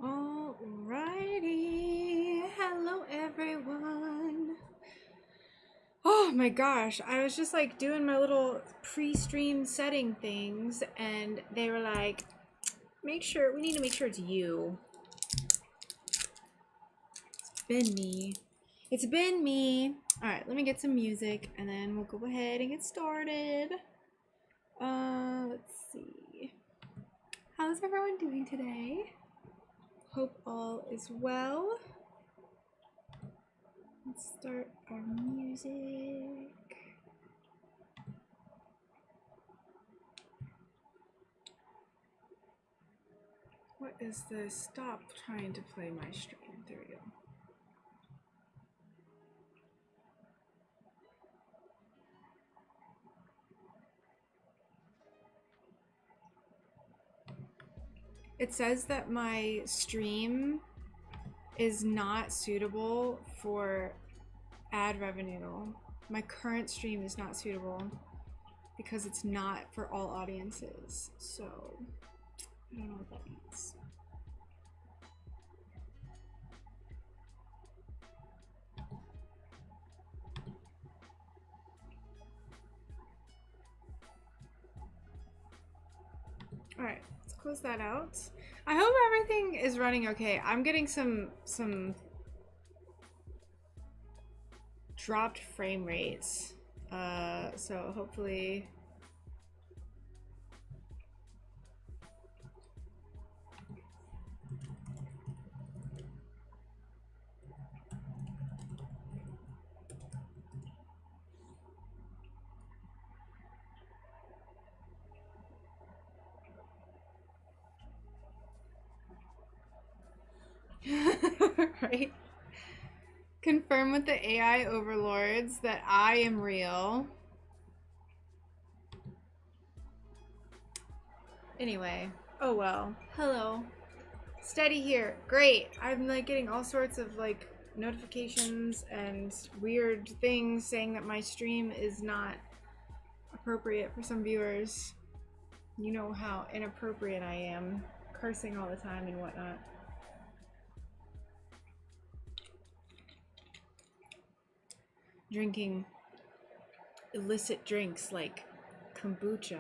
Alrighty, hello everyone. Oh my gosh, I was just like doing my little pre-stream setting things and they were like, we need to make sure it's you. It's been me. Alright, let me get some music and then we'll go ahead and get started. Let's see. How's everyone doing today? Hope all is well. Let's start our music. What is this? Stop trying to play my stream. There we go. It says that my stream is not suitable for ad revenue. My current stream is not suitable because it's not for all audiences. So I don't know what that means. All right, let's close that out. I hope everything is running okay. I'm getting some dropped frame rates. So hopefully right? Confirm with the AI overlords that I am real. Anyway, oh well. Hello. Steady here. Great. I'm like getting all sorts of like notifications and weird things saying that my stream is not appropriate for some viewers. You know how inappropriate I am, cursing all the time and whatnot. Drinking illicit drinks like kombucha.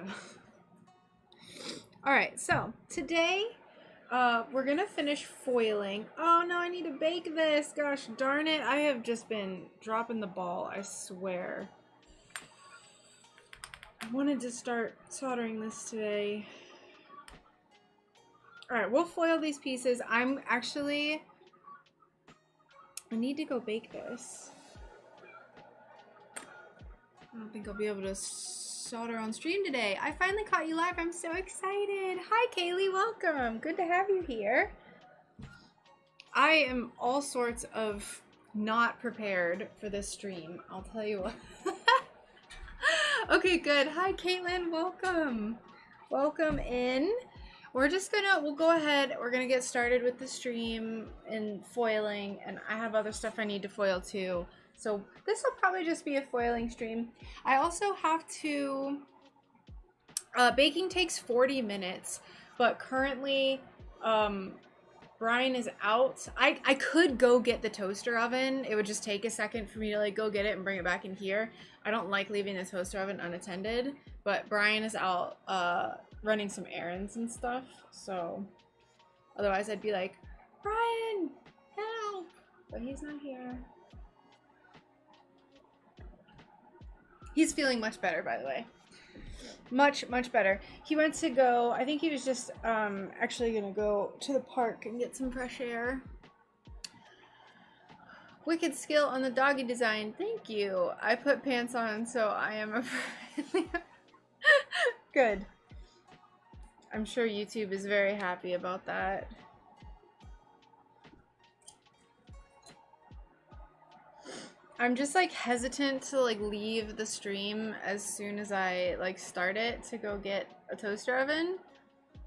Alright, so today we're gonna finish foiling. Oh no, I need to bake this. Gosh darn it. I have just been dropping the ball, I swear. I wanted to start soldering this today. Alright, we'll foil these pieces. I need to go bake this. I don't think I'll be able to solder on stream today. I finally caught you live. I'm so excited. Hi, Kaylee. Welcome. Good to have you here. I am all sorts of not prepared for this stream. I'll tell you what. Okay, good. Hi, Caitlin. Welcome. Welcome in. We'll go ahead. We're going to get started with the stream and foiling. And I have other stuff I need to foil too. So this will probably just be a foiling stream. I also have to, baking takes 40 minutes, but currently Brian is out. I could go get the toaster oven. It would just take a second for me to like go get it and bring it back in here. I don't like leaving the toaster oven unattended, but Brian is out running some errands and stuff. So otherwise I'd be like, Brian, help! But he's not here. He's feeling much better, by the way. Much, much better. He went to go, I think he was just actually gonna go to the park and get some fresh air. Wicked skill on the doggy design. Thank you. I put pants on, so I am a good. I'm sure YouTube is very happy about that. I'm just like hesitant to like leave the stream as soon as I like start it to go get a toaster oven.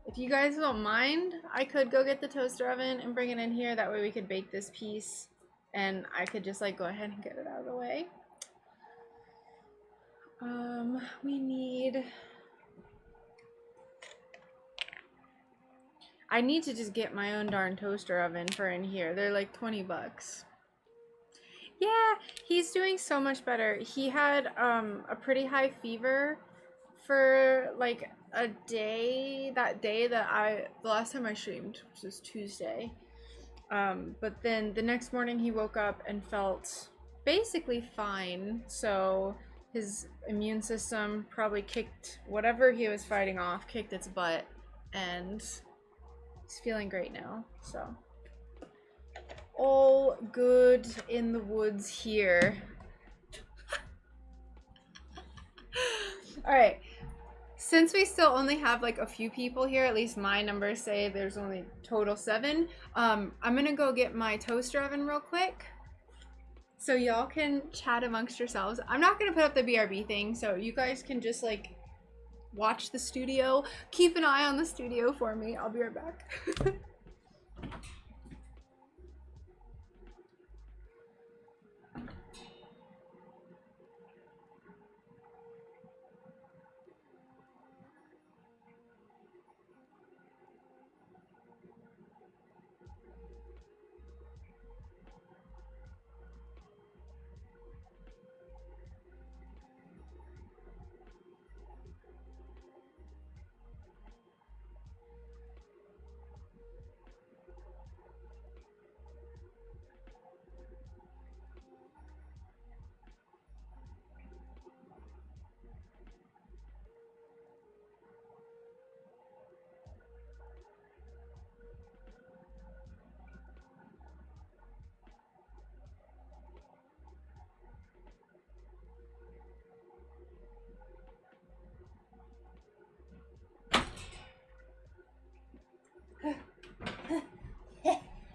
If you guys don't mind, I could go get the toaster oven and bring it in here. That way we could bake this piece and I could just like go ahead and get it out of the way. We need, I need to just get my own darn toaster oven for in here. They're like 20 bucks. Yeah, he's doing so much better. He had a pretty high fever for like a day, the last time I streamed, which was Tuesday. But then the next morning he woke up and felt basically fine. So his immune system probably kicked whatever he was fighting off, kicked its butt, and he's feeling great now. So all good in the woods here. All right. Since we still only have like a few people here, at least my numbers say there's only total 7, I'm gonna go get my toaster oven real quick so y'all can chat amongst yourselves. I'm not gonna put up the BRB thing, so you guys can just like watch the studio. Keep an eye on the studio for me. I'll be right back.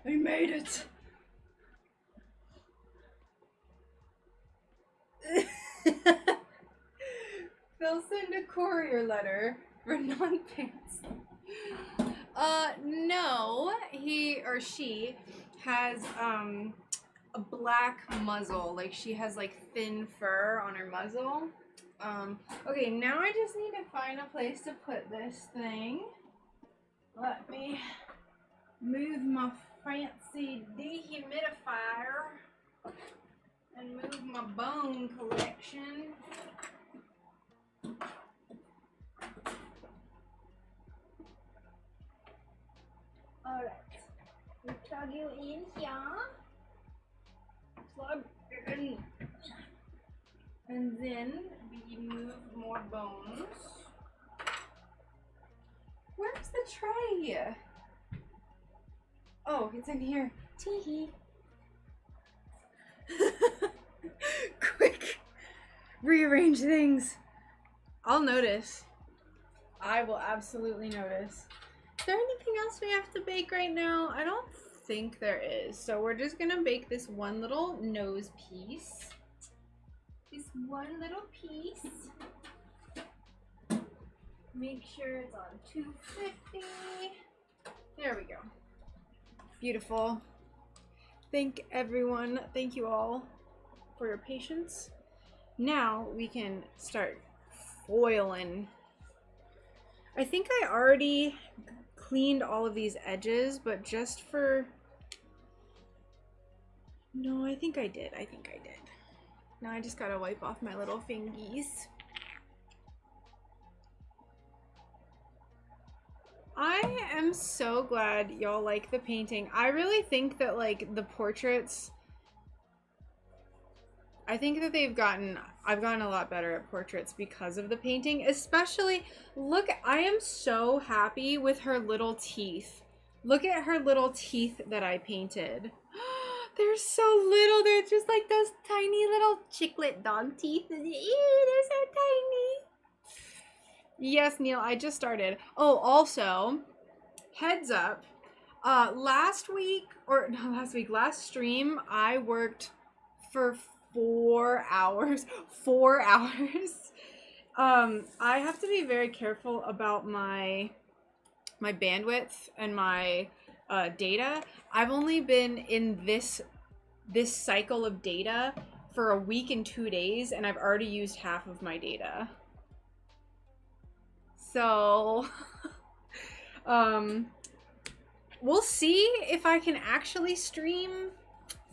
We made it. They'll send a courier letter for non-pants. No, he or she has a black muzzle. Like she has like thin fur on her muzzle. Okay, now I just need to find a place to put this thing. Let me move my fancy dehumidifier and move my bone collection. Alright, we plug you in here. Plug in. And then we move more bones. Where's the tray? Oh, it's in here. Teehee. Quick. Rearrange things. I'll notice. I will absolutely notice. Is there anything else we have to bake right now? I don't think there is. So we're just gonna bake this one little nose piece. This one little piece. Make sure it's on 250. There we go. Beautiful. Thank you all for your patience. Now we can start foiling. I think I already cleaned all of these edges, but just for... No, I think I did. Now I just gotta wipe off my little fingies. I am so glad y'all like the painting. I really think that like the portraits, I think that I've gotten a lot better at portraits because of the painting. Especially, look, I am so happy with her little teeth. Look at her little teeth that I painted. They're so little. They're just like those tiny little chiclet dog teeth. Ew, they're so tiny. Yes, Neil, I just started. Oh, also, heads up. Last stream, I worked for 4 hours. 4 hours. I have to be very careful about my bandwidth and my data. I've only been in this cycle of data for a week and 2 days, and I've already used half of my data. So, we'll see if I can actually stream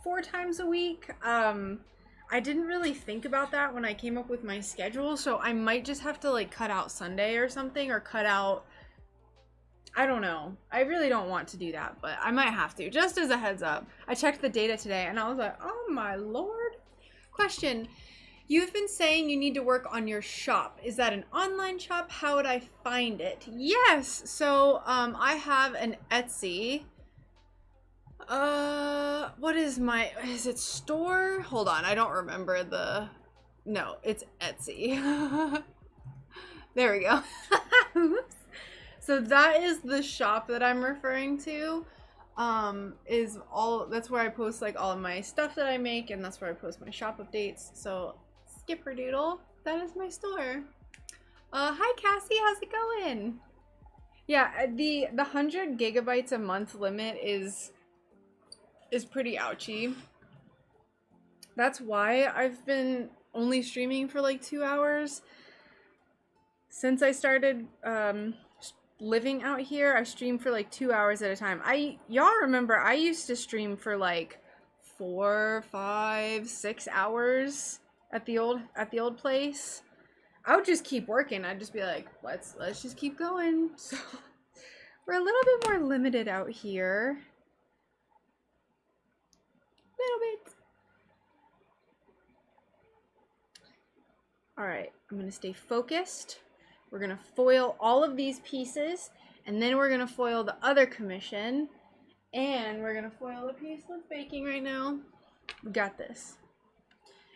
4 times a week. I didn't really think about that when I came up with my schedule, so I might just have to like cut out Sunday or something, or cut out, I don't know. I really don't want to do that, but I might have to, just as a heads up. I checked the data today and I was like, oh my lord. Question. You've been saying you need to work on your shop. Is that an online shop? How would I find it? Yes. So I have an Etsy. What is it store? Hold on, I don't remember no, it's Etsy. There we go. Oops. So that is the shop that I'm referring to. That's where I post like all of my stuff that I make, and that's where I post my shop updates. So Skipperdoodle, that is my store. Hi Cassie, how's it going? Yeah, the 100 gigabytes a month limit is pretty ouchy. That's why I've been only streaming for like 2 hours. Since I started living out here, I stream for like 2 hours at a time. Y'all remember I used to stream for like 4, 5, 6 hours at the old place. I would just keep working. I'd just be like, let's just keep going. So we're a little bit more limited out here. Little bit. All right, I'm gonna stay focused. We're gonna foil all of these pieces, and then we're gonna foil the other commission, and we're gonna foil the piece that's baking right now. We got this.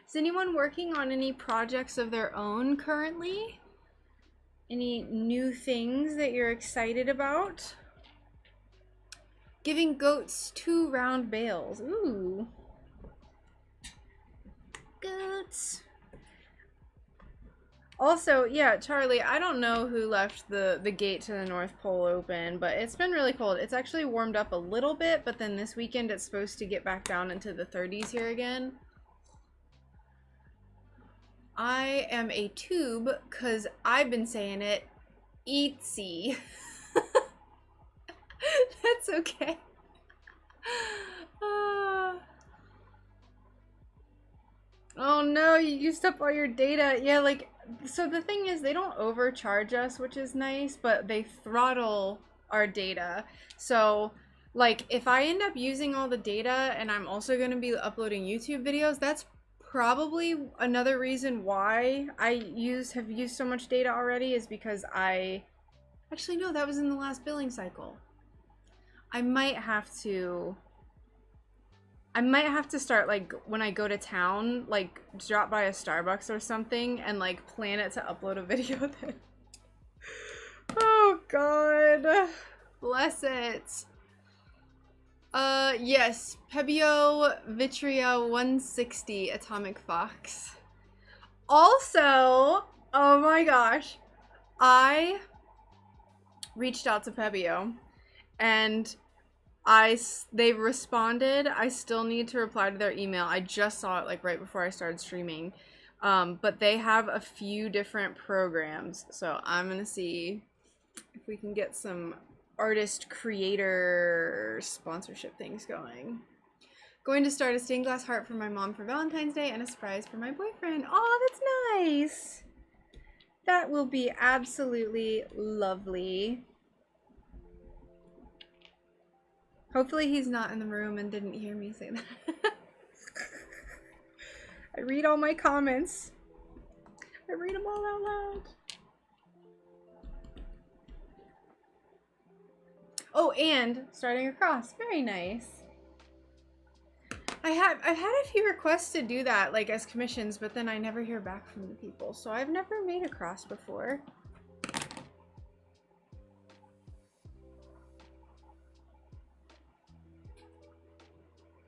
Is anyone working on any projects of their own currently? Any new things that you're excited about? Giving goats 2 round bales. Ooh. Goats. Also, yeah, Charlie, I don't know who left the gate to the North Pole open, but it's been really cold. It's actually warmed up a little bit, but then this weekend it's supposed to get back down into the 30s here again. I am a tube, because I've been saying it, eatsy. That's okay. Oh no, you used up all your data. Yeah, like, so the thing is, they don't overcharge us, which is nice, but they throttle our data. So, like, if I end up using all the data and I'm also going to be uploading YouTube videos, that's probably another reason why I have used so much data already, is because actually, no, that was in the last billing cycle. I might have to start, like, when I go to town, like, drop by a Starbucks or something and, like, plan it to upload a video then. Oh, God. Bless it. Yes. Pebio Vitria 160 Atomic Fox. Also, oh my gosh, I reached out to Pebio and they've responded. I still need to reply to their email. I just saw it like right before I started streaming. But they have a few different programs. So I'm gonna see if we can get some artist creator sponsorship things going. Going to start a stained glass heart for my mom for Valentine's Day and a surprise for my boyfriend. Oh, that's nice. That will be absolutely lovely. Hopefully he's not in the room and didn't hear me say that. I read all my comments. I read them all out loud. Oh, and starting across. Very nice. I've had a few requests to do that, like as commissions, but then I never hear back from the people. So I've never made a cross before.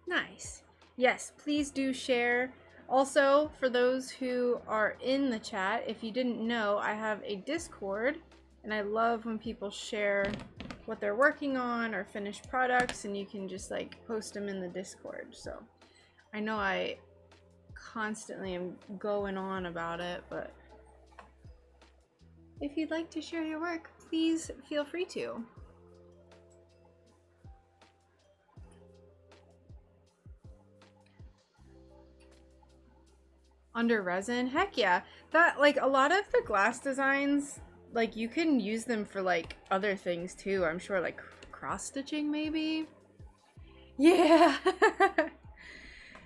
Nice. Yes, please do share. Also, for those who are in the chat, if you didn't know, I have a Discord, and I love when people share what they're working on or finished products, and you can just like post them in the Discord. So I know I constantly am going on about it, but if you'd like to share your work, please feel free to. Under resin? Heck yeah. That, like, a lot of the glass designs, like, you can use them for, like, other things too. I'm sure, like, cross-stitching maybe? Yeah!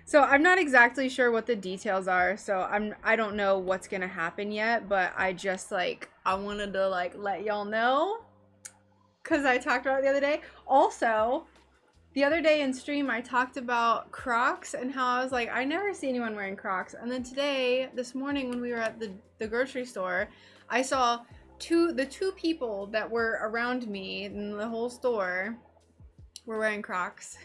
So I'm not exactly sure what the details are, so I don't know what's gonna happen yet, but I just, like, I wanted to, like, let y'all know, because I talked about it the other day. Also, the other day in stream, I talked about Crocs and how I was like, I never see anyone wearing Crocs. And then today, this morning when we were at the grocery store, I saw the two people that were around me in the whole store were wearing Crocs.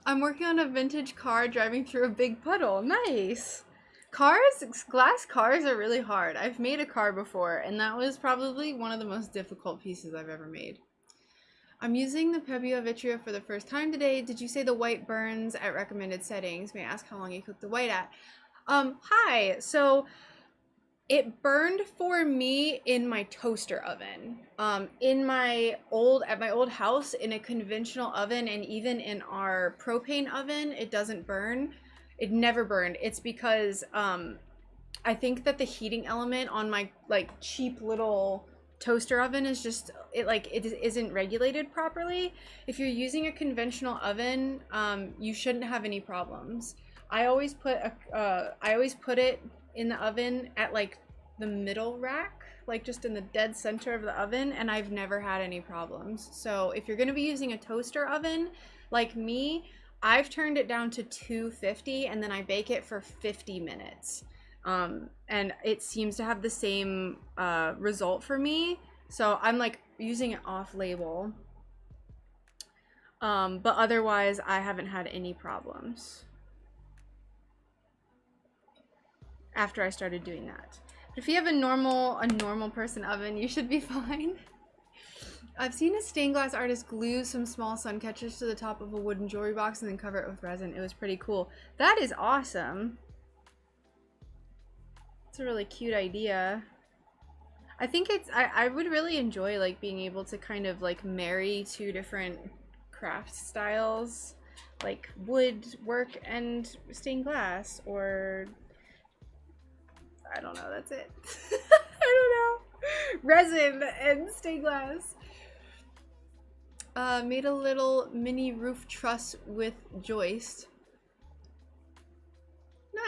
I'm working on a vintage car driving through a big puddle. Nice. Glass cars are really hard. I've made a car before, and that was probably one of the most difficult pieces I've ever made. I'm using the Pebeo Vitrio for the first time today. Did you say the white burns at recommended settings? May I ask how long you cooked the white at? Hi. So it burned for me in my toaster oven. At my old house, in a conventional oven, and even in our propane oven, it doesn't burn. It never burned. It's because I think that the heating element on my like cheap little toaster oven is just it isn't regulated properly. If you're using a conventional oven, you shouldn't have any problems. I always put it in the oven at like the middle rack, like just in the dead center of the oven, and I've never had any problems. So if you're going to be using a toaster oven like me, I've turned it down to 250 and then I bake it for 50 minutes. And it seems to have the same result for me. So I'm like using it off label. But otherwise I haven't had any problems after I started doing that. But if you have a normal person oven, you should be fine. I've seen a stained glass artist glue some small sun catchers to the top of a wooden jewelry box and then cover it with resin. It was pretty cool. That is awesome. It's a really cute idea. I think I would really enjoy like being able to kind of like marry two different craft styles, like woodwork and stained glass, or I don't know, that's it. I don't know. Resin and stained glass. Made a little mini roof truss with joist.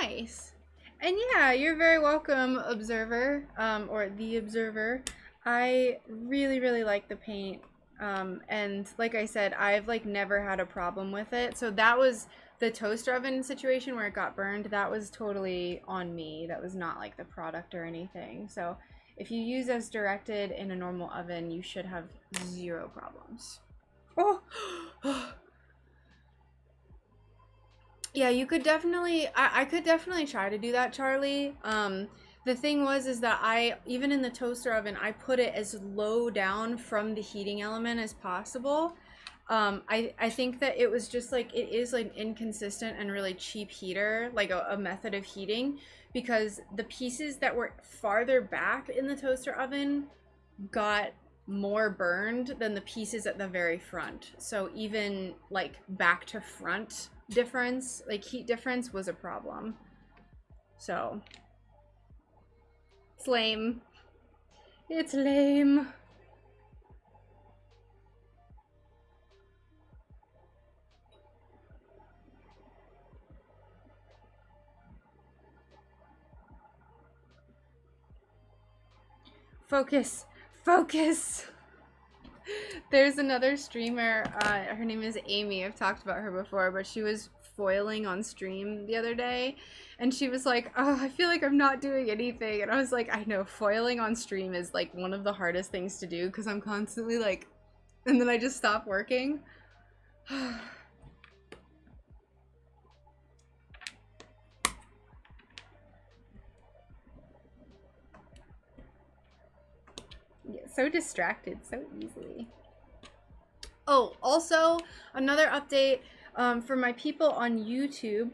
Nice. And yeah, you're very welcome, Observer, or the Observer. I really, really like the paint. And like I said, I've like never had a problem with it. So that was the toaster oven situation where it got burned. That was totally on me. That was not like the product or anything. So if you use as directed in a normal oven, you should have zero problems. Oh, yeah, you could definitely, I could definitely try to do that, Charlie. The thing is that even in the toaster oven, I put it as low down from the heating element as possible. I think that it was just like, it is like inconsistent and really cheap heater, like a method of heating, because the pieces that were farther back in the toaster oven got more burned than the pieces at the very front. So even like back to front difference, like heat difference, was a problem. So it's lame. It's lame. Focus. Focus. There's another streamer, her name is Amy. I've talked about her before, but she was foiling on stream the other day, and she was like, oh, I feel like I'm not doing anything. And I was like, I know, foiling on stream is like one of the hardest things to do, because I'm constantly like, and then I just stop working. Yeah, so distracted so easily. Oh, also another update for my people on YouTube.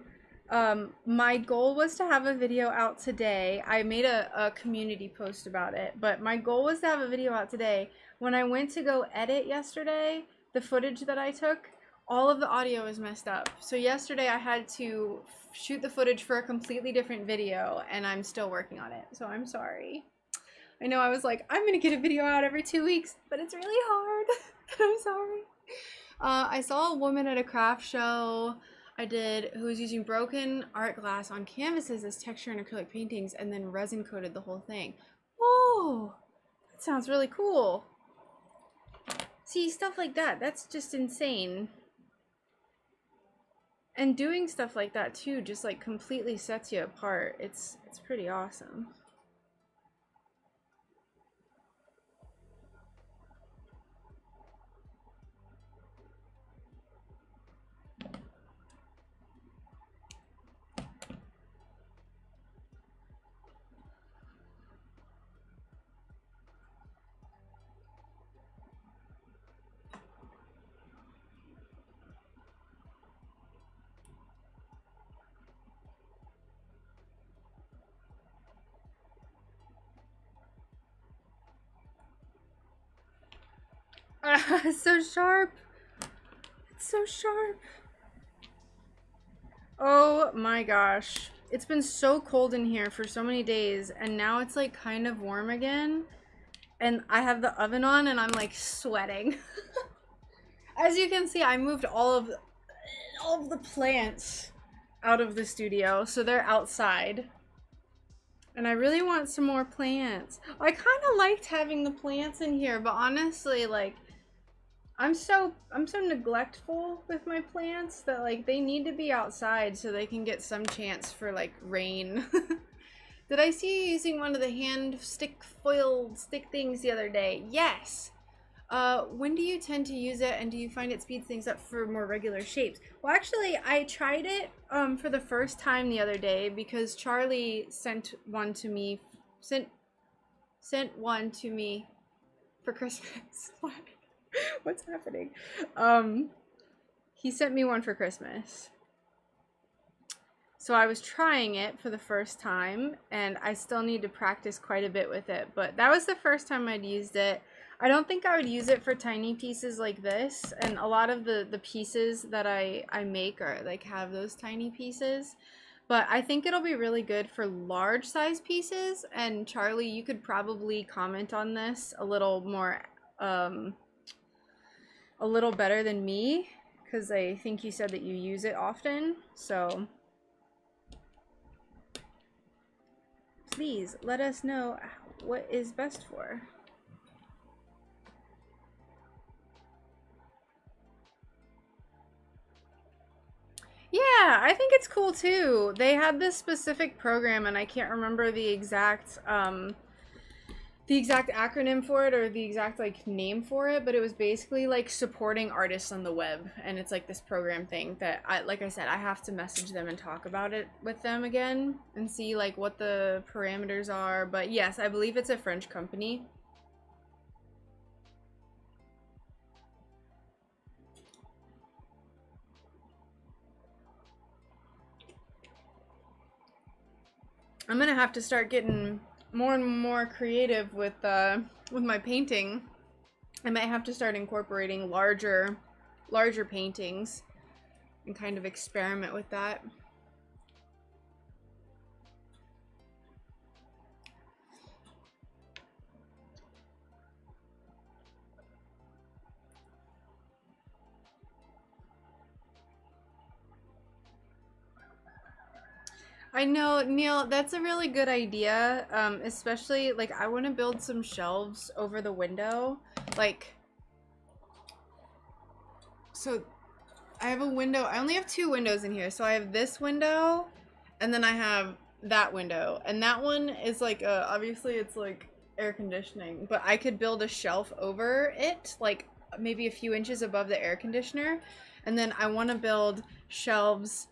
My goal was to have a video out today. I made a community post about it, but my goal was to have a video out today. When I went to go edit yesterday, the footage that I took all of the audio is messed up. So yesterday I had to shoot the footage for a completely different video, and I'm still working on it. So I'm sorry. I know I was like, I'm gonna get a video out every 2 weeks, but it's really hard. I'm sorry. I saw a woman at a craft show who was using broken art glass on canvases as texture and acrylic paintings and then resin coated the whole thing. Oh, that sounds really cool. See, stuff like that, that's just insane. And doing stuff like that too just like completely sets you apart. It's pretty awesome. It's so sharp. It's so sharp. Oh my gosh. It's been so cold in here for so many days, and now it's like kind of warm again. And I have the oven on and I'm like sweating. As you can see, I moved all of the plants out of the studio, so they're outside. And I really want some more plants. I kind of liked having the plants in here, but honestly, like, I'm so neglectful with my plants that like they need to be outside so they can get some chance for like rain. Did I see you using one of the hand foiled stick things the other day? Yes. When do you tend to use it, and do you find it speeds things up for more regular shapes? Well, actually, I tried it for the first time the other day because Charlie sent one to me for Christmas. What's happening? He sent me one for Christmas. So I was trying it for the first time, and I still need to practice quite a bit with it, but that was the first time I'd used it. I don't think I would use it for tiny pieces like this, and a lot of the pieces that I make are like have those tiny pieces, but I think it'll be really good for large size pieces. And Charlie, you could probably comment on this a little more, a little better than me, because I think you said that you use it often, so please let us know what is best for. Yeah, I think it's cool too. They had this specific program, and I can't remember the exact acronym for it or the exact like name for it, but it was basically like supporting artists on the web. And it's like this program thing that like I said, I have to message them and talk about it with them again and see like what the parameters are. But yes, I believe it's a French company. I'm gonna have to start getting more and more creative with my painting. I might have to start incorporating larger paintings and kind of experiment with that. I know, Neil, that's a really good idea. Especially like I want to build some shelves over the window. Like, so I have a window. I only have 2 windows in here. So I have this window, and then I have that window. And that one is like, obviously it's like air conditioning, but I could build a shelf over it, like maybe a few inches above the air conditioner. And then I want to build shelves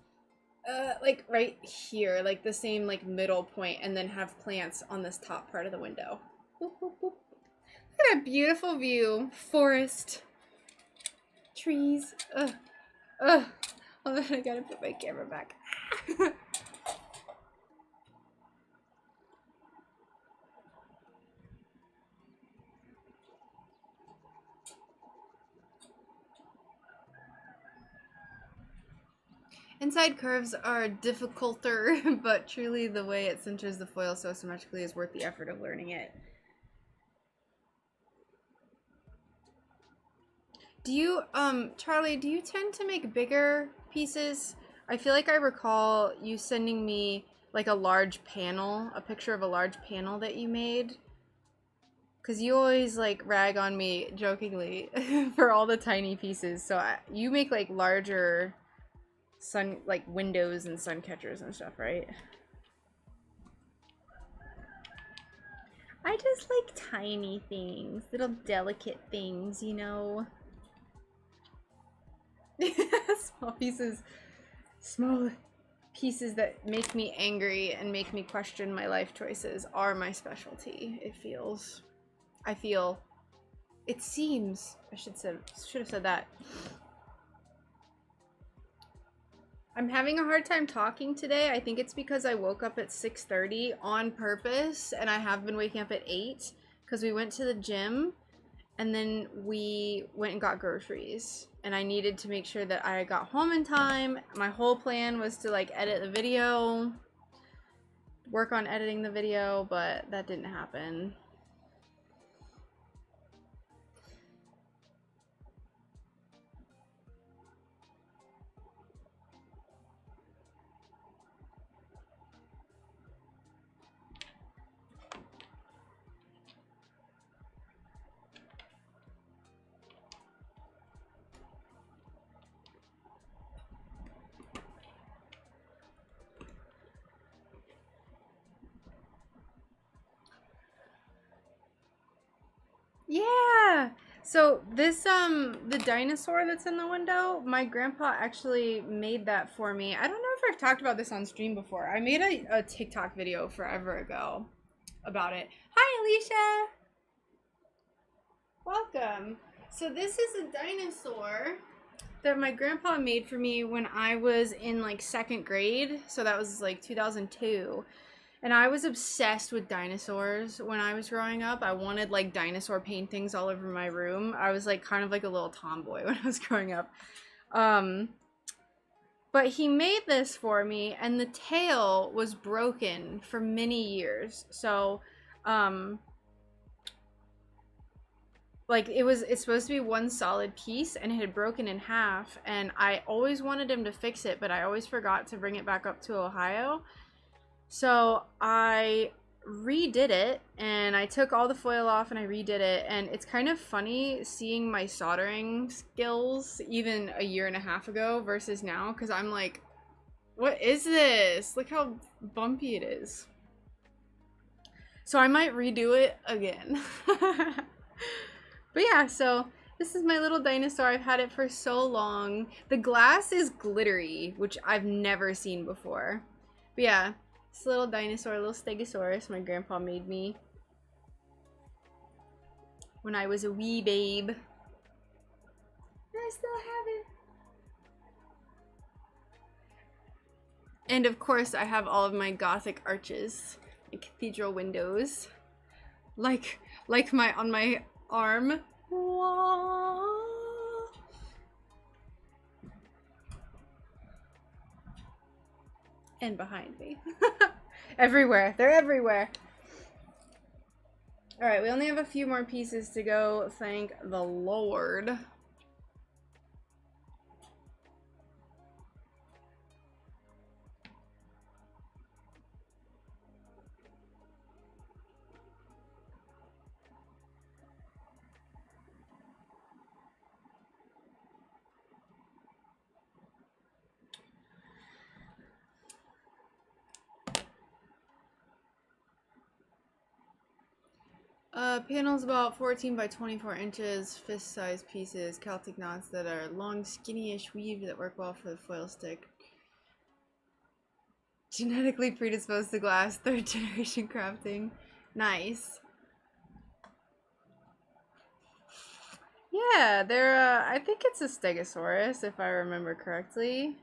like right here, like the same like middle point, and then have plants on this top part of the window. Boop, boop, boop. Look at a beautiful view. Forest. Trees. Ugh. Ugh. Oh, then I gotta put my camera back. Inside curves are difficulter, but truly the way it centers the foil so symmetrically is worth the effort of learning it. Do you, Charlie, do you tend to make bigger pieces? I feel like I recall you sending me like a large panel, a picture of a large panel that you made. Because you always like rag on me jokingly for all the tiny pieces. So you make like larger like windows and sun catchers and stuff, right? I just like tiny things, little delicate things, you know. Small pieces that make me angry and make me question my life choices are my specialty. It seems, I should have said that. I'm having a hard time talking today. I think it's because I woke up at 6:30 on purpose, and I have been waking up at 8 because we went to the gym and then we went and got groceries, and I needed to make sure that I got home in time. My whole plan was to like edit the video, work on editing the video, but that didn't happen. Yeah. So this the dinosaur that's in the window, my grandpa actually made that for me. I don't know if I've talked about this on stream before. I made a TikTok video forever ago about it. Hi, Alicia. Welcome. So this is a dinosaur that my grandpa made for me when I was in like 2nd grade. So that was like 2002. And I was obsessed with dinosaurs when I was growing up. I wanted like dinosaur paintings all over my room. I was like kind of like a little tomboy when I was growing up. But he made this for me, and the tail was broken for many years. So, like it's supposed to be one solid piece, and it had broken in half, and I always wanted him to fix it, but I always forgot to bring it back up to Ohio. So I redid it, and I took all the foil off and I redid it, and it's kind of funny seeing my soldering skills even a year and a half ago versus now, because I'm like, what is this? Look how bumpy it is. So I might redo it again. But yeah, so this is my little dinosaur. I've had it for so long. The glass is glittery, which I've never seen before. But yeah, this little dinosaur, little stegosaurus, my grandpa made me when I was a wee babe. And I still have it. And of course, I have all of my Gothic arches and cathedral windows, like my on my arm. And behind me. Everywhere. They're everywhere. Alright, we only have a few more pieces to go, thank the Lord. Panels about 14 by 24 inches, fist-sized pieces, Celtic knots that are long, skinny-ish weave that work well for the foil stick. Genetically predisposed to glass, 3rd generation crafting. Nice. Yeah, they're, I think it's a Stegosaurus, if I remember correctly.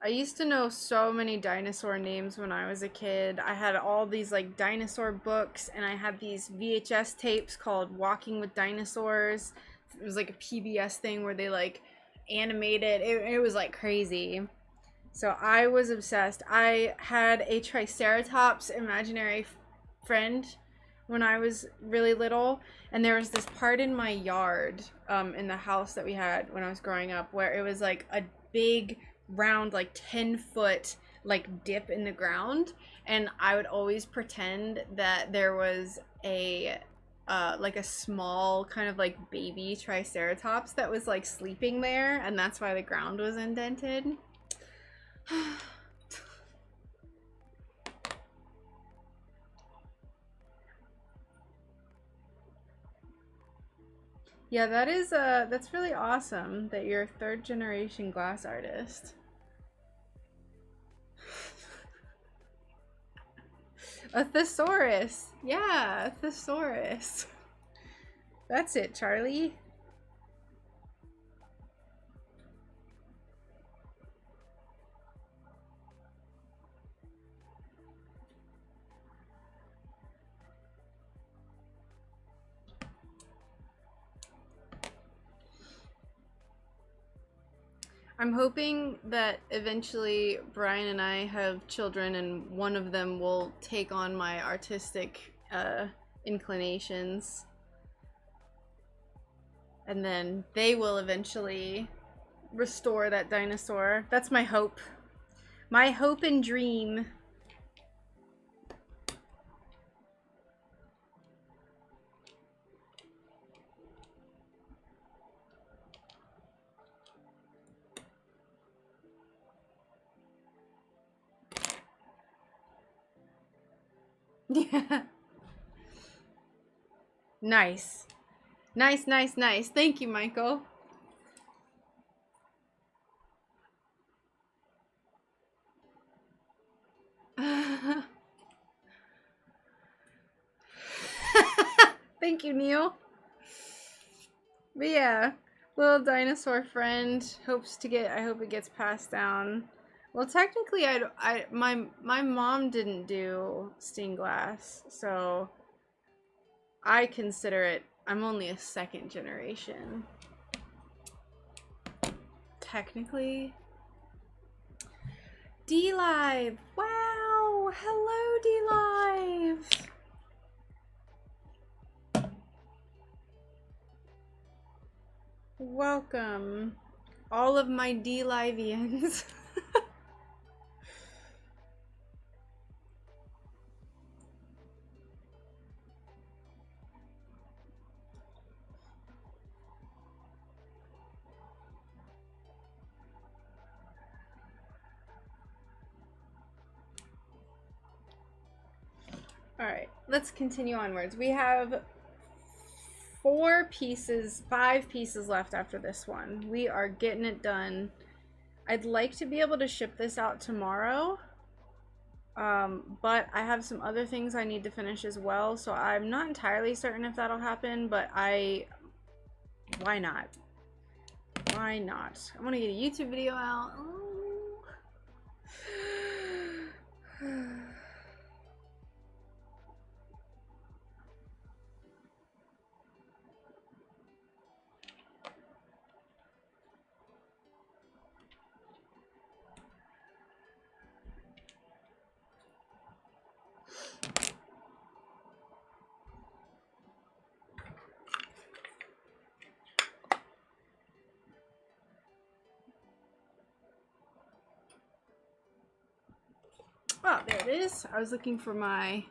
I used to know so many dinosaur names when I was a kid. I had all these like dinosaur books, and I had these VHS tapes called Walking with Dinosaurs. It was like a PBS thing where they like animated. It was like crazy. So I was obsessed. I had a Triceratops imaginary friend when I was really little, and there was this part in my yard in the house that we had when I was growing up where it was like a big round, like 10-foot like dip in the ground, and I would always pretend that there was a like a small kind of like baby Triceratops that was like sleeping there, and that's why the ground was indented. Yeah, that's really awesome that you're a third generation glass artist. A thesaurus. Yeah, a thesaurus. That's it, Charlie. I'm hoping that eventually Brian and I have children and one of them will take on my artistic inclinations. And then they will eventually restore that dinosaur. That's my hope. My hope and dream. Yeah. Nice. Nice, nice, nice. Thank you, Michael. Thank you, Neil. But yeah, little dinosaur friend hopes to get. I hope it gets passed down. Well, technically, my mom didn't do stained glass, so I consider it. I'm only a second generation. Technically. D-Live! Wow! Hello, D-Live! Welcome, all of my D-Livians. Alright, let's continue onwards. We have 5 pieces left after this one. We are getting it done. I'd like to be able to ship this out tomorrow, but I have some other things I need to finish as well, so I'm not entirely certain if that'll happen, but why not? Why not? I want to get a YouTube video out. Oh. Oh, there it is. I was looking for my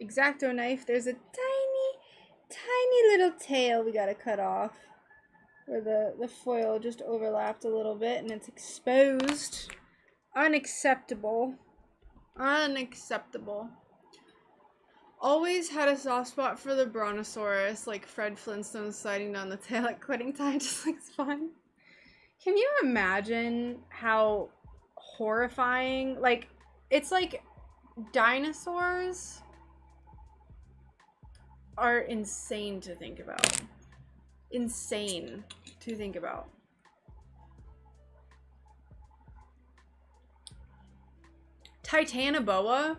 X-Acto knife. There's a tiny little tail we gotta cut off where the foil just overlapped a little bit and it's exposed. Unacceptable. Unacceptable. Always had a soft spot for the Brontosaurus, like Fred Flintstone sliding down the tail at quitting time just looks fun. Can you imagine how horrifying? Like, it's like dinosaurs are insane to think about. Insane to think about. Titanoboa,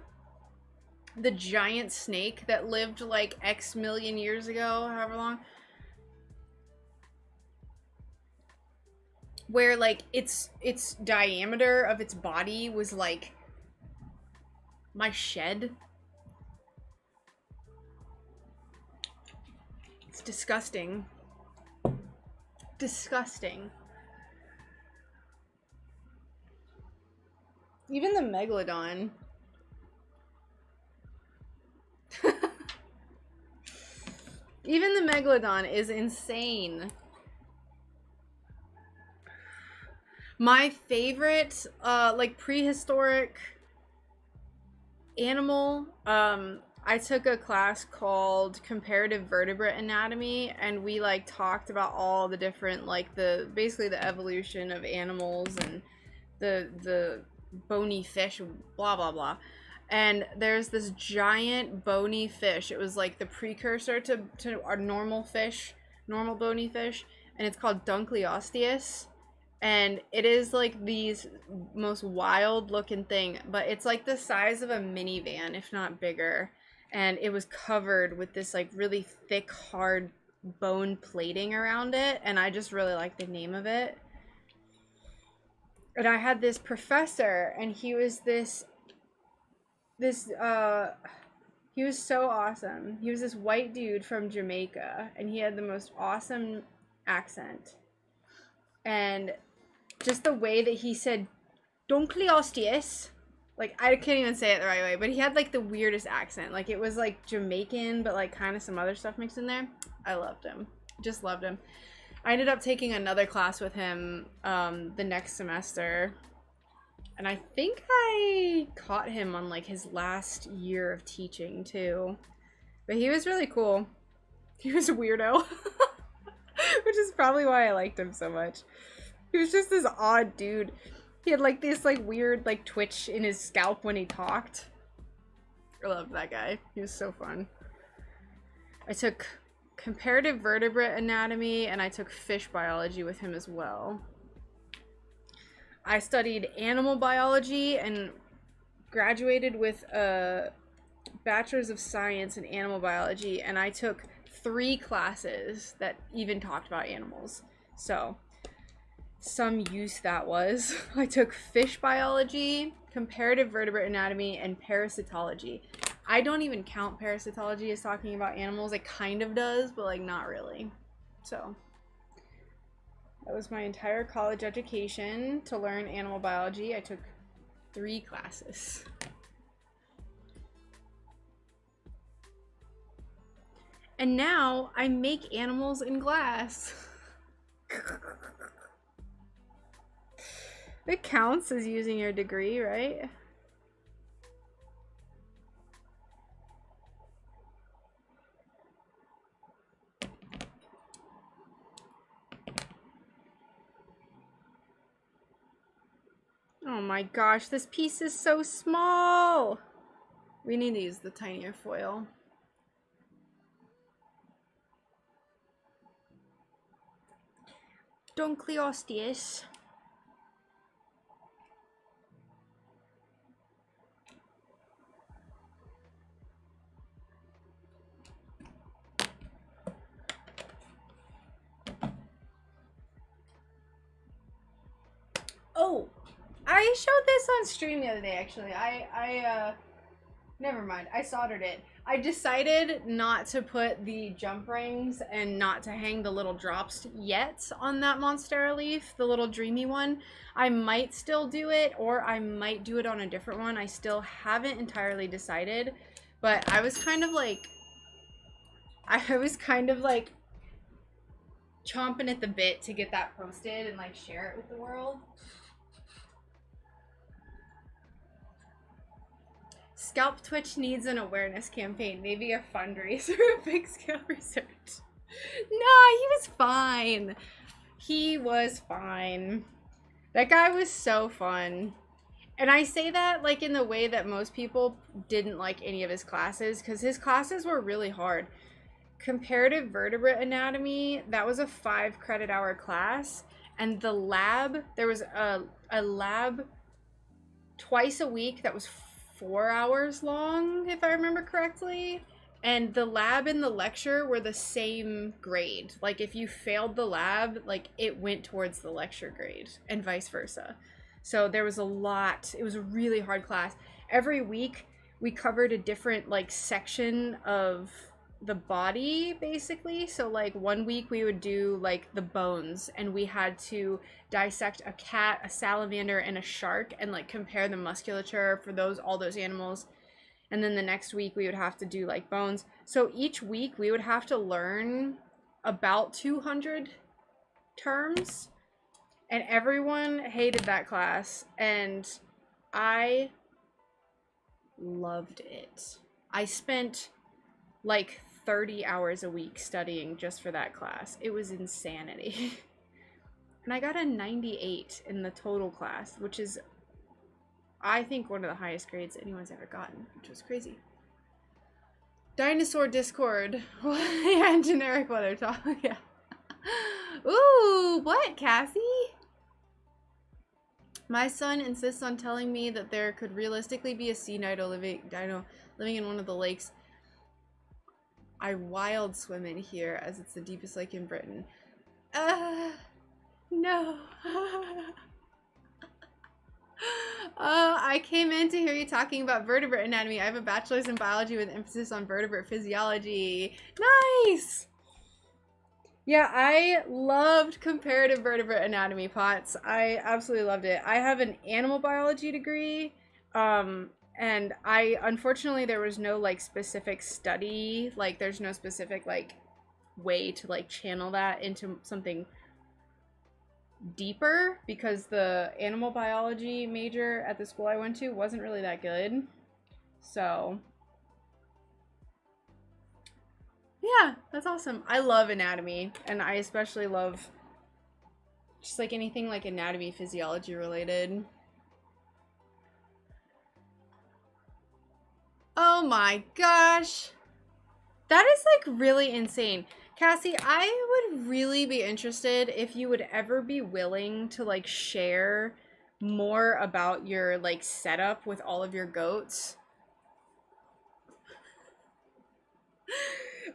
the giant snake that lived like X million years ago, however long. where like its diameter of its body was like my shed. It's disgusting. Disgusting. Even the megalodon. Even the megalodon is insane. My favorite, like prehistoric animal, I took a class called Comparative Vertebrate Anatomy, and we like talked about all the different, like basically the evolution of animals and the bony fish, blah blah blah. And there's this giant bony fish. It was like the precursor to our normal fish, normal bony fish, and it's called Dunkleosteus. And it is like the most wild looking thing, but it's like the size of a minivan, if not bigger. And it was covered with this like really thick, hard bone plating around it. And I just really like the name of it. And I had this professor, and he was he was so awesome. He was this white dude from Jamaica, and he had the most awesome accent. And just the way that he said Dunkleosteus, like I can't even say it the right way, but he had like the weirdest accent. Like it was like Jamaican, but like kind of some other stuff mixed in there. I loved him. Just loved him. I ended up taking another class with him the next semester. And I think I caught him on like his last year of teaching too. But he was really cool. He was a weirdo. Which is probably why I liked him so much. He was just this odd dude. He had like this like weird like twitch in his scalp when he talked. I loved that guy. He was so fun. I took Comparative Vertebrate Anatomy, and I took Fish Biology with him as well. I studied animal biology and graduated with a Bachelor's of Science in Animal Biology, and I took 3 classes that even talked about animals. So, some use that was. I took Fish Biology, Comparative Vertebrate Anatomy, and Parasitology. I don't even count parasitology as talking about animals. It kind of does, but like not really. So that was my entire college education to learn animal biology. I took 3 classes. And now I make animals in glass. It counts as using your degree, right? Oh my gosh, this piece is so small. We need to use the tinier foil. Dunkleosteus. Oh, I showed this on stream the other day, actually. Never mind. I soldered it. I decided not to put the jump rings and not to hang the little drops yet on that Monstera leaf, the little dreamy one. I might still do it, or I might do it on a different one. I still haven't entirely decided, but I was kind of like chomping at the bit to get that posted and like share it with the world. Scalp Twitch needs an awareness campaign, maybe a fundraiser, a big scale research. No, he was fine. He was fine. That guy was so fun. And I say that like in the way that most people didn't like any of his classes, because his classes were really hard. Comparative Vertebrate Anatomy, that was a 5 credit hour class. And the lab, there was a lab twice a week that was 4 hours long, if I remember correctly. And the lab and the lecture were the same grade. Like if you failed the lab, like it went towards the lecture grade and vice versa. So there was a lot. It was a really hard class. Every week we covered a different like section of the body basically. So like one week we would do like the bones, and we had to dissect a cat, a salamander, and a shark and like compare the musculature for all those animals. And then the next week we would have to do like bones. So each week we would have to learn about 200 terms, and everyone hated that class, and I loved it. I spent like 30 hours a week studying just for that class. It was insanity. And I got a 98 in the total class, which is, I think, one of the highest grades anyone's ever gotten, which was crazy. Dinosaur Discord. Yeah, generic weather talk. Yeah. Ooh, what, Cassie? My son insists on telling me that there could realistically be a sea dino living in one of the lakes. I wild swim in here, as it's the deepest lake in Britain. No. I came in to hear you talking about vertebrate anatomy. I have a bachelor's in biology with emphasis on vertebrate physiology. Nice! Yeah, I loved comparative vertebrate anatomy, Potts. I absolutely loved it. I have an animal biology degree, and unfortunately there was no like specific study, like there's no specific like way to like channel that into something deeper, because the animal biology major at the school I went to wasn't really that good. So yeah, that's awesome. I love anatomy, and I especially love just like anything like anatomy, physiology related. Oh my gosh. That is like really insane. Cassie, I would really be interested if you would ever be willing to like share more about your like setup with all of your goats.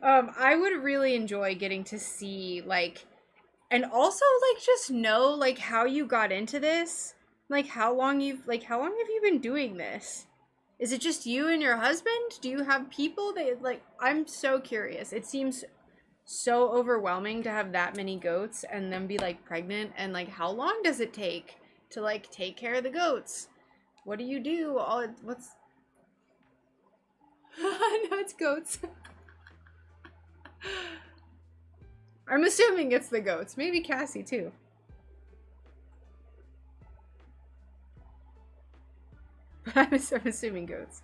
I would really enjoy getting to see like, and also like just know like how you got into this, like how long have you been doing this? Is it just you and your husband? Do you have people that like, I'm so curious. It seems so overwhelming to have that many goats and then be like pregnant, and like how long does it take to like take care of the goats? What do you do? What's No, it's goats. I'm assuming it's the goats. Maybe Cassie too. I'm assuming goats.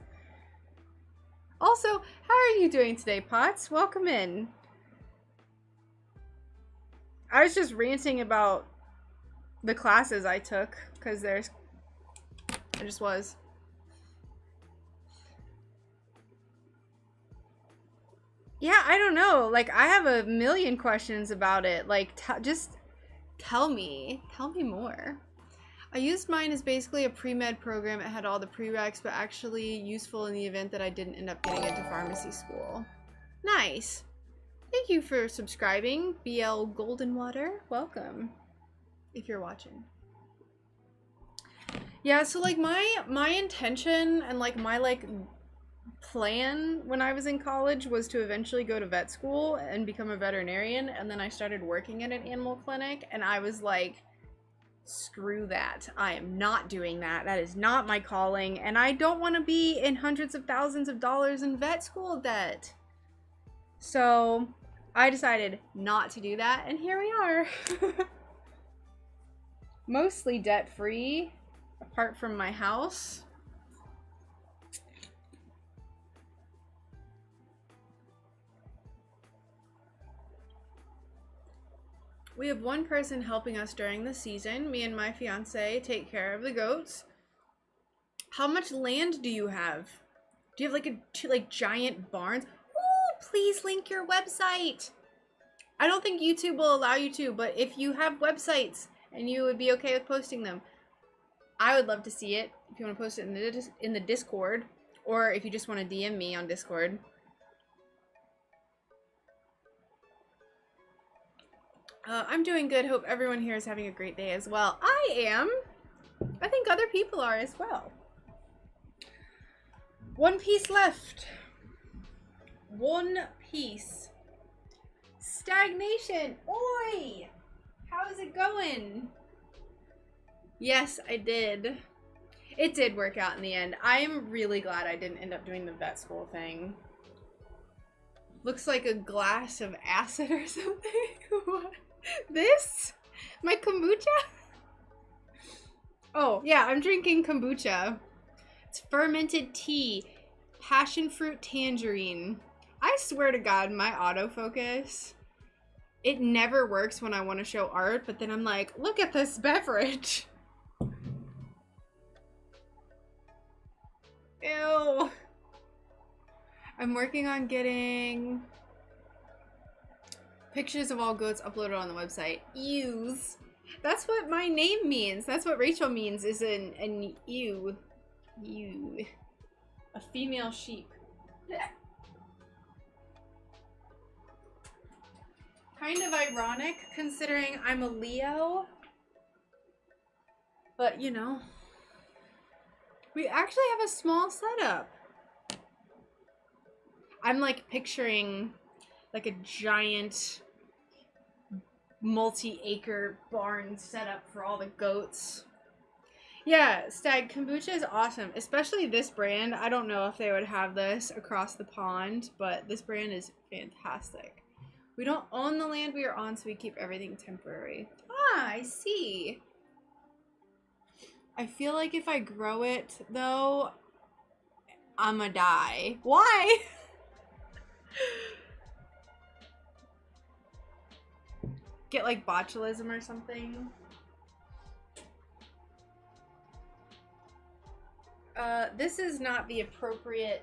Also, how are you doing today, Potts? Welcome in. I was just ranting about the classes I took, because I just was. Yeah, I don't know. Like, I have a million questions about it. Like, just tell me more. I used mine as basically a pre-med program. It had all the prereqs, but actually useful in the event that I didn't end up getting into pharmacy school. Nice. Thank you for subscribing, BL Goldenwater. Welcome, if you're watching. Yeah, so like my intention and like my like plan when I was in college was to eventually go to vet school and become a veterinarian, and then I started working at an animal clinic, and I was like, screw that. I am not doing that. That is not my calling, and I don't want to be in hundreds of thousands of dollars in vet school debt. So I decided not to do that, and here we are. Mostly debt-free, apart from my house. We have one person helping us during the season. Me and my fiance take care of the goats. How much land do you have? Do you have like two giant barns? Ooh, please link your website. I don't think YouTube will allow you to, but if you have websites and you would be okay with posting them, I would love to see it. If you want to post it in the Discord, or if you just want to DM me on Discord. I'm doing good. Hope everyone here is having a great day as well. I am. I think other people are as well. One piece left. One piece. Stagnation. Oi! How's it going? Yes, I did. It did work out in the end. I am really glad I didn't end up doing the vet school thing. Looks like a glass of acid or something. What? This? My kombucha? Oh, yeah, I'm drinking kombucha. It's fermented tea, passion fruit tangerine. I swear to God, my autofocus, it never works when I want to show art, but then I'm like, look at this beverage. Ew. I'm working on getting pictures of all goats uploaded on the website. Ews. That's what my name means. That's what Rachel means, is an ew. Ew. A female sheep. Kind of ironic considering I'm a Leo. But, you know, we actually have a small setup. I'm like picturing like a giant multi-acre barn setup for all the goats. Yeah, Stag, kombucha is awesome, especially this brand. I don't know if they would have this across the pond, but this brand is fantastic. We don't own the land we are on, so we keep everything temporary. Ah, I see. I feel like if I grow it, though, I'ma die. Why? Get like botulism or something. This is not the appropriate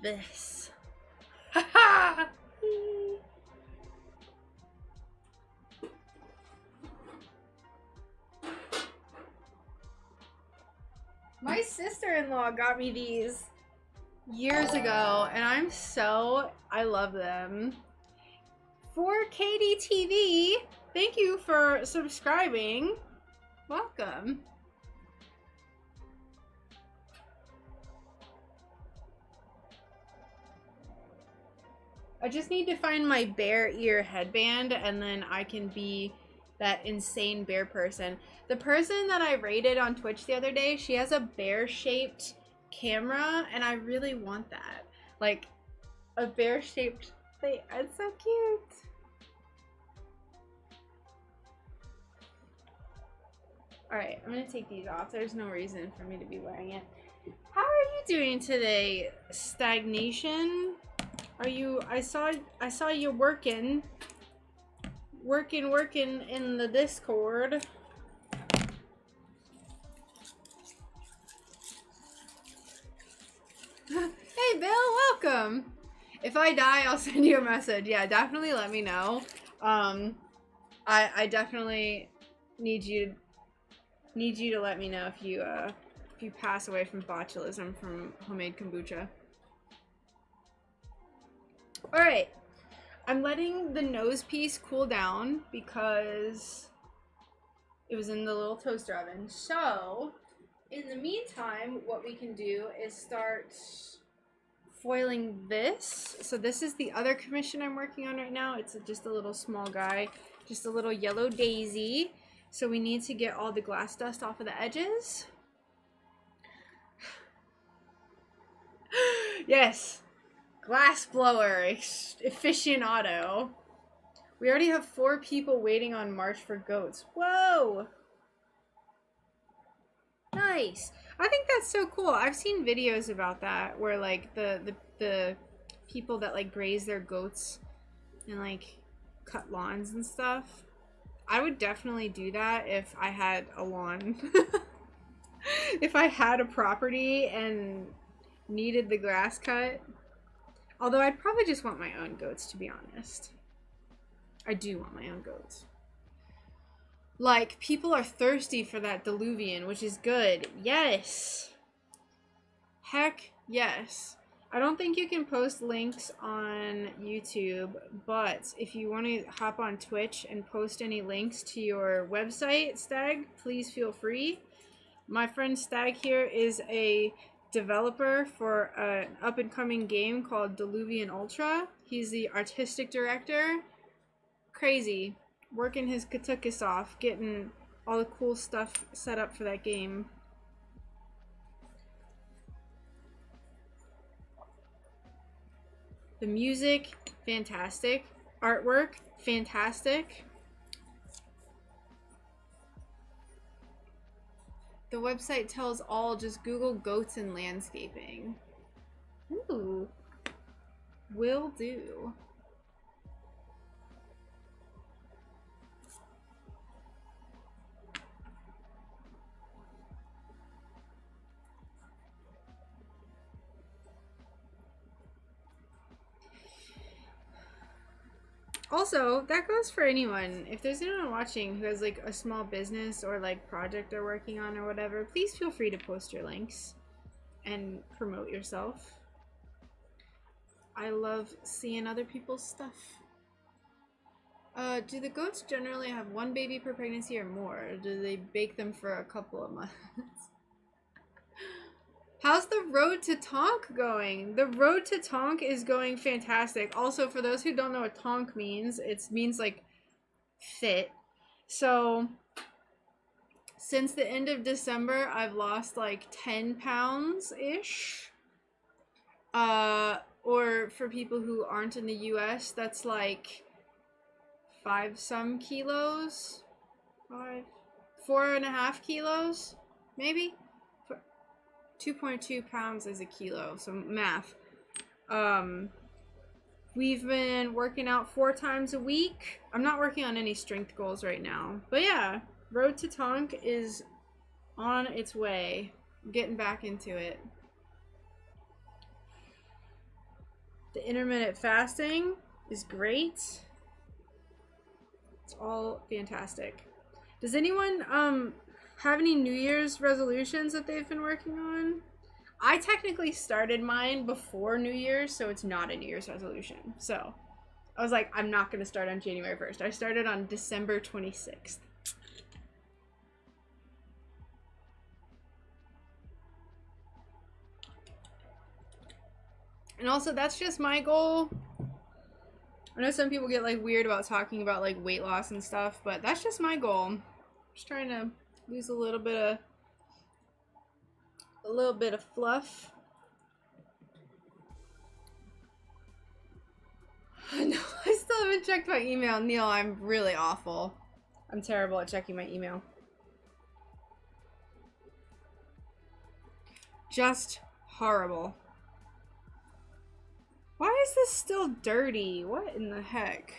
this. Haha. My sister-in-law got me these years ago, and I love them. For Katie TV, thank you for subscribing. Welcome. I just need to find my bear ear headband, and then I can be that insane bear person. The person that I rated on Twitch the other day, she has a bear-shaped camera, and I really want that. Like, a bear-shaped thing. It's so cute. Alright, I'm gonna take these off. There's no reason for me to be wearing it. How are you doing today, Stagnation? Are you, I saw you working in the Discord. Hey Bill, welcome. If I die, I'll send you a message. Yeah, definitely let me know. I definitely need you to let me know if you pass away from botulism from homemade kombucha. All right. I'm letting the nose piece cool down because it was in the little toaster oven. So, in the meantime, what we can do is start foiling this. So this is the other commission I'm working on right now. It's just a little small guy, just a little yellow daisy. So we need to get all the glass dust off of the edges. Yes. Glass blower, aficionado. We already have 4 people waiting on March for goats. Whoa! Nice. I think that's so cool. I've seen videos about that where like the people that like graze their goats and like cut lawns and stuff. I would definitely do that if I had a lawn. If I had a property and needed the grass cut. Although I'd probably just want my own goats, to be honest. I do want my own goats. Like, people are thirsty for that diluvian, which is good. Yes. Heck yes. I don't think you can post links on YouTube, but if you want to hop on Twitch and post any links to your website, Stag, please feel free. My friend Stag here is a developer for an up-and-coming game called Diluvian Ultra. He's the artistic director. Crazy. Working his katukis off, getting all the cool stuff set up for that game. The music, fantastic. Artwork, fantastic. The website tells all, just Google goats and landscaping. Ooh. Will do. Also, that goes for anyone. If there's anyone watching who has like a small business or like project they're working on or whatever, please feel free to post your links and promote yourself. I love seeing other people's stuff. Do the goats generally have one baby per pregnancy or more? Or do they bake them for a couple of months? How's the road to Tonk going? The road to Tonk is going fantastic. Also, for those who don't know what Tonk means, it means like fit. So, since the end of December, I've lost like 10 pounds-ish. Or for people who aren't in the US, that's like 5-some kilos. 4.5 kilos, maybe? 2.2 pounds is a kilo, so math. We've been working out 4 times a week. I'm not working on any strength goals right now. But yeah, Road to Tonk is on its way. I'm getting back into it. The intermittent fasting is great. It's all fantastic. Does anyone have any New Year's resolutions that they've been working on? I technically started mine before New Year's, so it's not a New Year's resolution. So I was like, I'm not going to start on January 1st. I started on December 26th. And also, that's just my goal. I know some people get like weird about talking about like weight loss and stuff, but that's just my goal. Just trying to lose a little bit of fluff. No, I still haven't checked my email. Neil, I'm really awful. I'm terrible at checking my email. Just horrible. Why is this still dirty? What in the heck?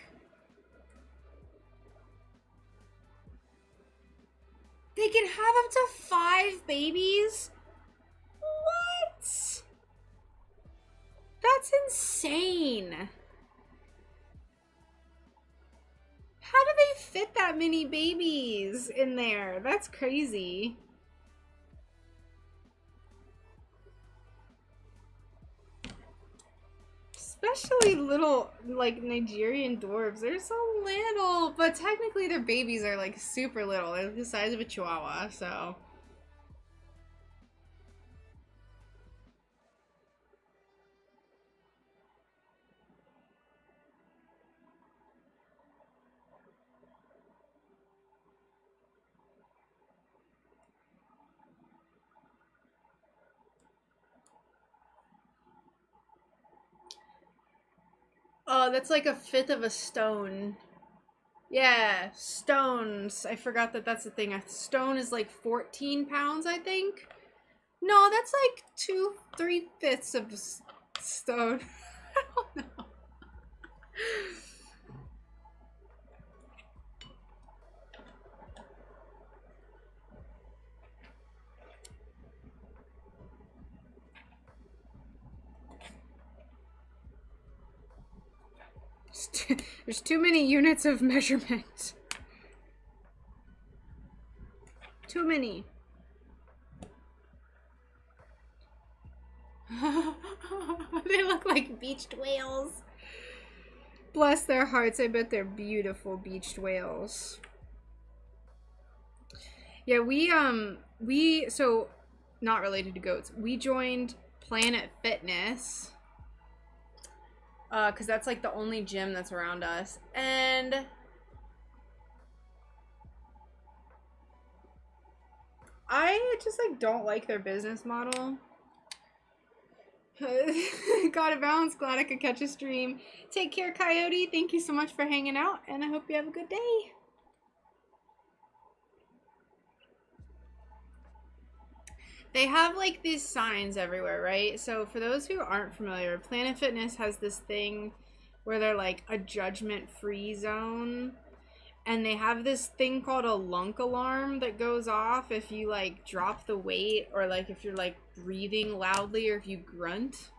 They can have up to 5 babies? What? That's insane. How do they fit that many babies in there? That's crazy. Especially little, like, Nigerian dwarves. They're so little, but technically their babies are, like, super little. They're the size of a chihuahua, so. Oh, that's like 1/5 of a stone. Yeah, stones. I forgot that that's the thing. A stone is like 14 pounds, I think. No, that's like 2-3/5 of a stone. I don't know. There's too many units of measurement. Too many. They look like beached whales. Bless their hearts. I bet they're beautiful beached whales. Yeah, so not related to goats. We joined Planet Fitness. Because that's like the only gym that's around us. And I just like don't like their business model. Got a balance. Glad I could catch a stream. Take care, Coyote. Thank you so much for hanging out, and I hope you have a good day. They have like these signs everywhere, right? So for those who aren't familiar, Planet Fitness has this thing where they're like a judgment-free zone. And they have this thing called a lunk alarm that goes off if you like drop the weight, or like if you're like breathing loudly, or if you grunt.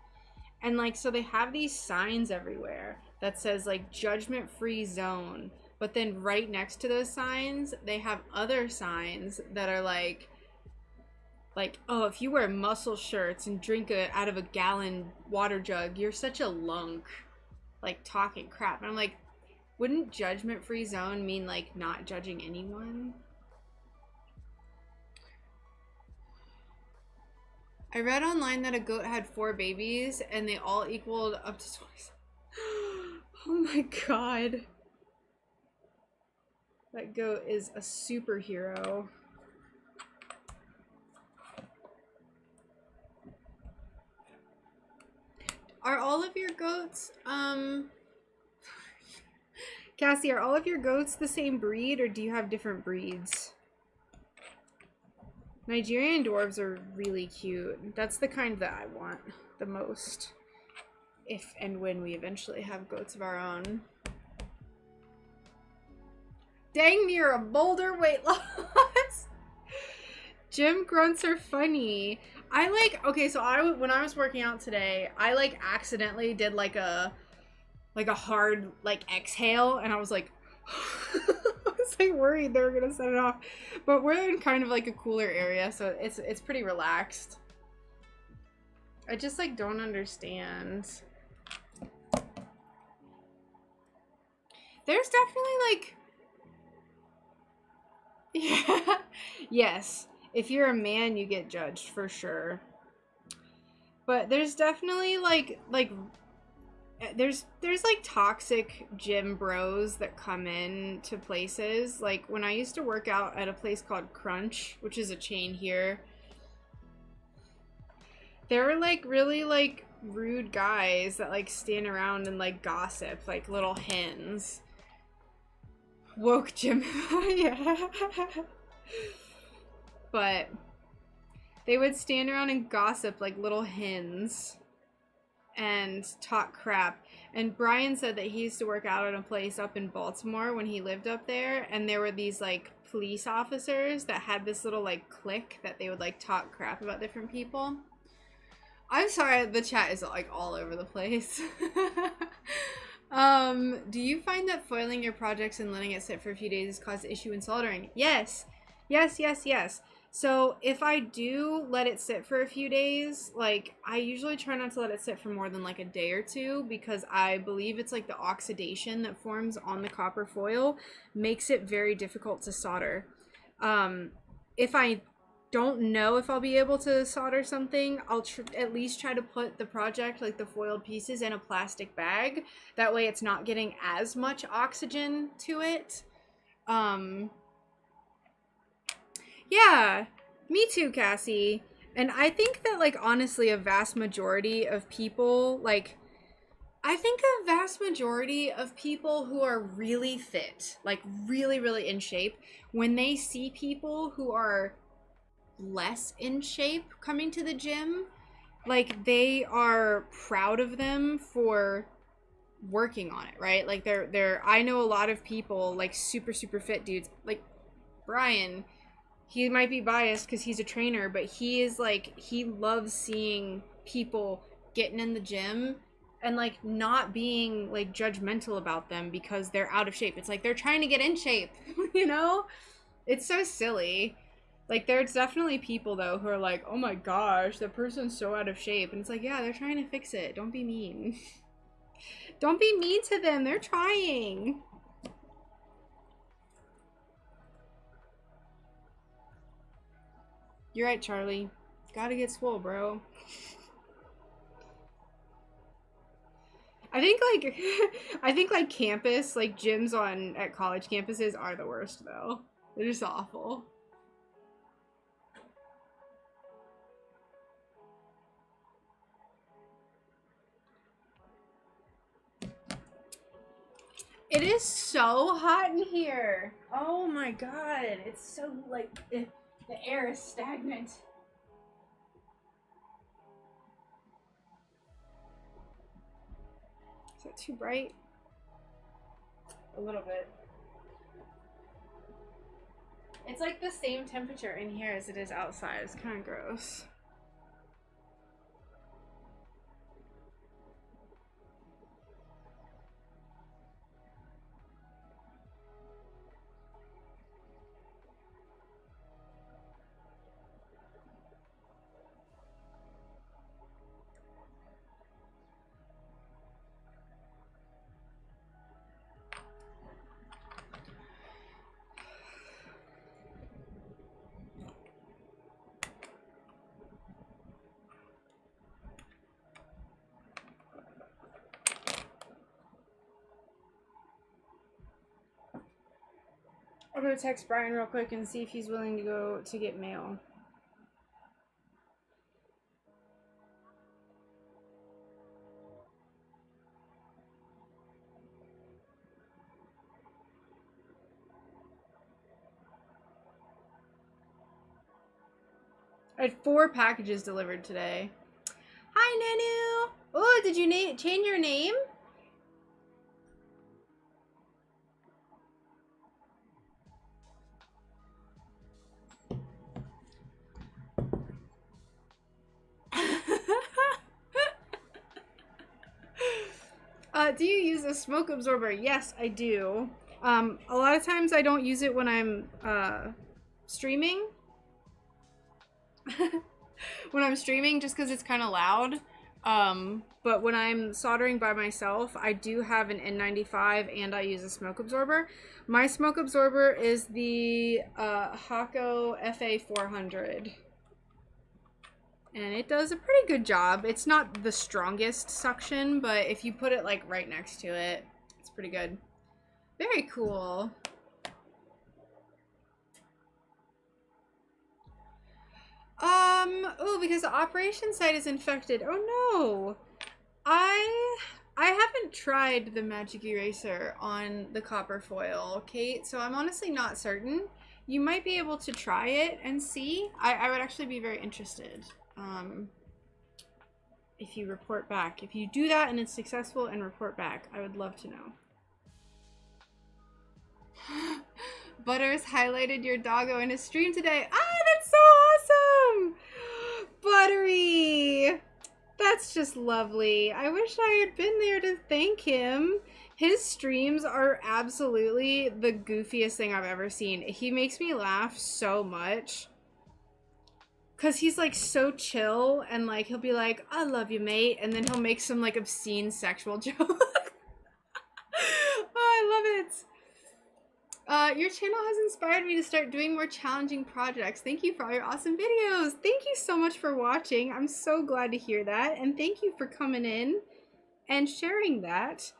And like, so they have these signs everywhere that says like judgment-free zone. But then right next to those signs, they have other signs that are like, oh, if you wear muscle shirts and drink out of a gallon water jug, you're such a lunk. Like talking crap. And I'm like, wouldn't judgment-free zone mean like not judging anyone? I read online that a goat had 4 babies and they all equaled up to 20. Oh my god. That goat is a superhero. Are all of your goats, Cassie, are all of your goats the same breed, or do you have different breeds? Nigerian dwarves are really cute. That's the kind that I want the most. If and when we eventually have goats of our own. Dang near a boulder weight loss. Gym grunts are funny. I like, okay, so when I was working out today, I like accidentally did like a hard like exhale, and I was like I was like worried they were gonna set it off, but we're in kind of like a cooler area, so it's pretty relaxed. I just like don't understand. There's definitely like, yeah, yes, if you're a man you get judged for sure, but there's definitely like there's like toxic gym bros that come in to places. Like when I used to work out at a place called Crunch, which is a chain here, there were like really like rude guys that like stand around and like gossip like little hens. Woke gym. Yeah. But they would stand around and gossip like little hens and talk crap. And Brian said that he used to work out at a place up in Baltimore when he lived up there, and there were these like police officers that had this little like clique that they would like talk crap about different people. I'm sorry, the chat is like all over the place. Do you find that foiling your projects and letting it sit for a few days has caused issue in soldering? Yes. So if I do let it sit for a few days, like I usually try not to let it sit for more than like a day or two, because I believe it's like the oxidation that forms on the copper foil makes it very difficult to solder. If I don't know if I'll be able to solder something, I'll at least try to put the project, like the foiled pieces, in a plastic bag. That way it's not getting as much oxygen to it. Yeah, me too, Cassie. And I think that, like, honestly, a vast majority of people, like, I think a vast majority of people who are really fit, like, really, really in shape, when they see people who are less in shape coming to the gym, like, they are proud of them for working on it, right? Like, I know a lot of people, like, super, super fit dudes, like, Brian. He might be biased because he's a trainer, but he is like, he loves seeing people getting in the gym and like not being like judgmental about them because they're out of shape. It's like they're trying to get in shape, you know? It's so silly. Like, there's definitely people, though, who are like, oh my gosh, the person's so out of shape. And it's like, yeah, they're trying to fix it. Don't be mean. Don't be mean to them. They're trying. You're right, Charlie. Gotta get swole, bro. I think like campus, like gyms at college campuses are the worst though. They're just awful. It is so hot in here. Oh my god. It's so like the air is stagnant. Is that too bright? A little bit. It's like the same temperature in here as it is outside. It's kind of gross. I'm gonna text Brian real quick and see if he's willing to go to get mail. I had 4 packages delivered today. Hi, Nanu! Oh, did you change your name? Do you use a smoke absorber? Yes, I do. A lot of times I don't use it when I'm streaming. When I'm streaming, just because it's kind of loud. But when I'm soldering by myself, I do have an N95 and I use a smoke absorber. My smoke absorber is the Hako FA400. And it does a pretty good job. It's not the strongest suction, but if you put it like right next to it, it's pretty good. Very cool. Oh, because the operation site is infected. Oh no. I haven't tried the magic eraser on the copper foil, Kate, so I'm honestly not certain. You might be able to try it and see. I would actually be very interested. If you report back. If you do that and it's successful and report back, I would love to know. Butters highlighted your doggo in his stream today. Ah, that's so awesome! Buttery! That's just lovely. I wish I had been there to thank him. His streams are absolutely the goofiest thing I've ever seen. He makes me laugh so much. Cause he's like so chill and like he'll be like, I love you, mate, and then he'll make some like obscene sexual joke. Oh, I love it. Your channel has inspired me to start doing more challenging projects. Thank you for all your awesome videos. Thank you so much for watching. I'm so glad to hear that, and thank you for coming in and sharing that.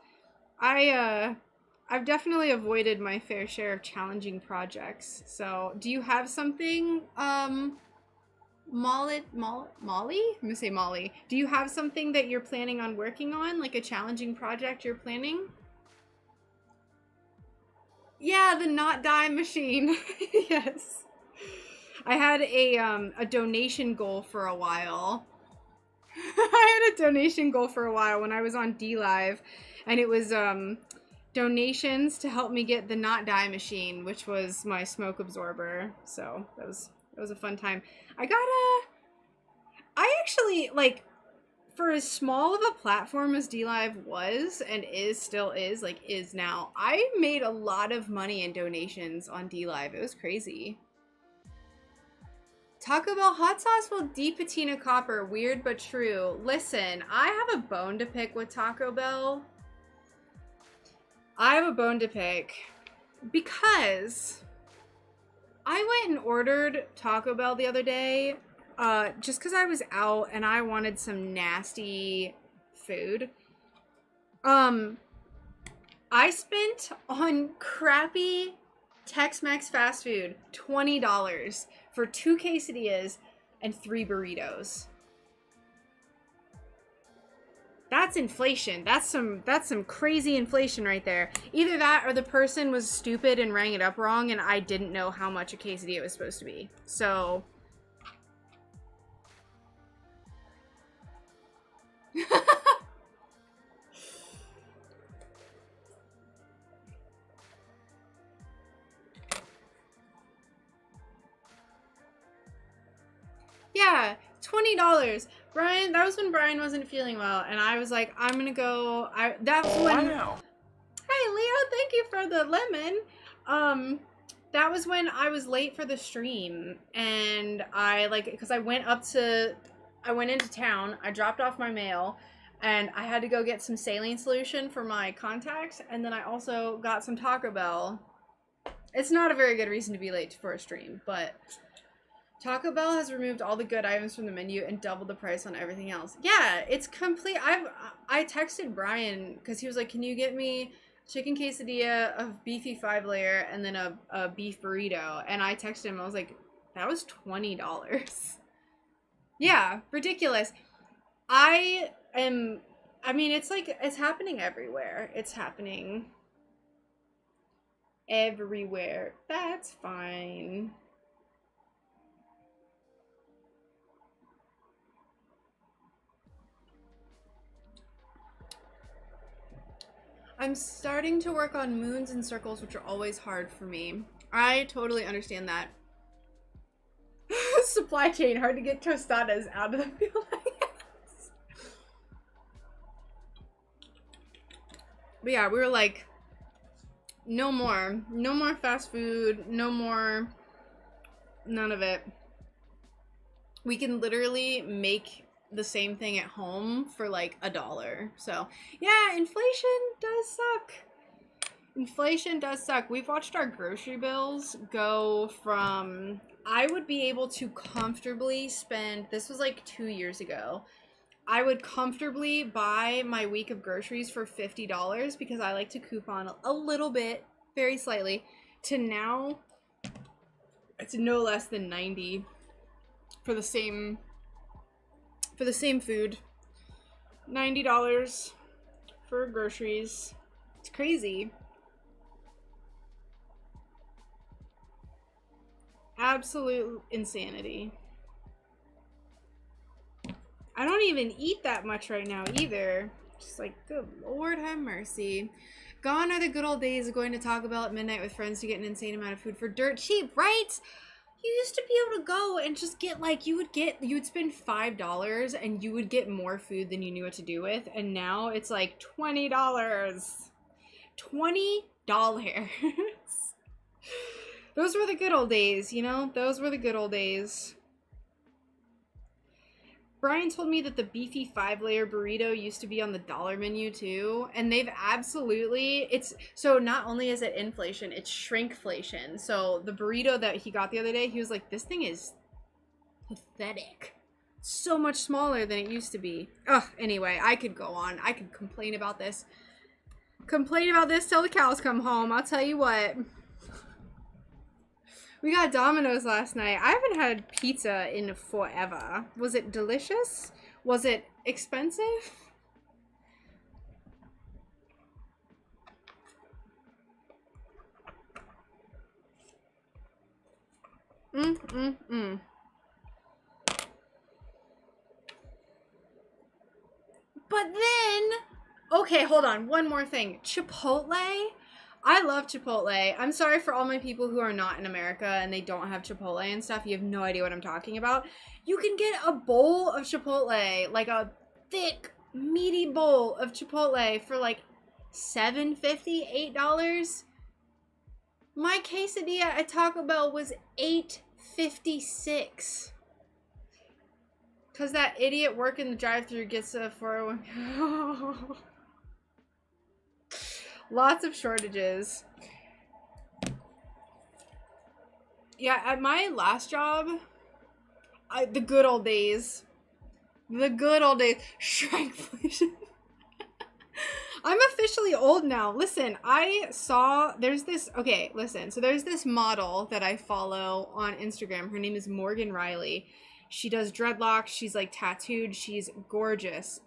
I've definitely avoided my fair share of challenging projects. So, do you have something, Molly? I'm gonna say Molly. Do you have something that you're planning on working on, like a challenging project you're planning? Yeah, the not die machine. Yes. I had a donation goal for a while. I had a donation goal for a while when I was on DLive, and it was donations to help me get the not die machine, which was my smoke absorber. So that was a fun time. I actually, like, for as small of a platform as DLive was and still is now, I made a lot of money in donations on DLive. It was crazy. Taco Bell hot sauce will depatina copper. Weird but true. Listen, I have a bone to pick with Taco Bell. I have a bone to pick because I went and ordered Taco Bell the other day just because I was out and I wanted some nasty food. I spent on crappy Tex-Mex fast food $20 for 2 quesadillas and 3 burritos. That's inflation. That's some crazy inflation right there. Either that or the person was stupid and rang it up wrong and I didn't know how much a quesadilla was supposed to be. So yeah, $20. Brian, that was when Brian wasn't feeling well, and I was like, I'm gonna go. That was when. Wow. Hey, Leo, thank you for the lemon. That was when I was late for the stream, and because I went into town, I dropped off my mail, and I had to go get some saline solution for my contacts, and then I also got some Taco Bell. It's not a very good reason to be late for a stream, but Taco Bell has removed all the good items from the menu and doubled the price on everything else. Yeah, it's complete. I texted Brian because he was like, can you get me chicken quesadilla, a beefy 5-layer, and then a beef burrito? And I texted him, I was like, that was $20. Yeah, ridiculous. It's happening everywhere. It's happening everywhere. That's fine. I'm starting to work on moons and circles, which are always hard for me. I totally understand that. Supply chain, hard to get tostadas out of the field. But yeah, we were like, no more fast food, none of it. We can literally make the same thing at home for like $1. So yeah, inflation does suck. Inflation does suck. We've watched our grocery bills go from, I would be able to comfortably spend, this was like 2 years ago, I would comfortably buy my week of groceries for $50 because I like to coupon a little bit, very slightly, to now it's no less than $90 for the same food. $90 for groceries. It's crazy. Absolute insanity. I don't even eat that much right now either. Just like, good Lord have mercy. Gone are the good old days of going to Taco Bell at midnight with friends to get an insane amount of food for dirt cheap, right? You used to be able to go and just get like, you would spend $5 and you would get more food than you knew what to do with. And now it's like $20. $20. Those were the good old days, you know? Those were the good old days. Brian told me that the beefy 5-layer burrito used to be on the dollar menu too, and they've absolutely, so not only is it inflation, it's shrinkflation. So the burrito that he got the other day, he was like, this thing is pathetic. So much smaller than it used to be. Ugh, anyway, I could go on. I could complain about this. Complain about this till the cows come home, I'll tell you what. We got Domino's last night. I haven't had pizza in forever. Was it delicious? Was it expensive? But then, okay, hold on. One more thing. Chipotle. I love Chipotle. I'm sorry for all my people who are not in America and they don't have Chipotle and stuff. You have no idea what I'm talking about. You can get a bowl of Chipotle, like a thick, meaty bowl of Chipotle for like $7.50, $8. My quesadilla at Taco Bell was $8.50. 56. Because that idiot working the drive-thru gets a 401. Lots of shortages. Yeah, at my last job, the good old days. The good old days. Shrinkflation. I'm officially old now. Listen, there's this model that I follow on Instagram. Her name is Morgan Riley. She does dreadlocks. She's like tattooed. She's gorgeous.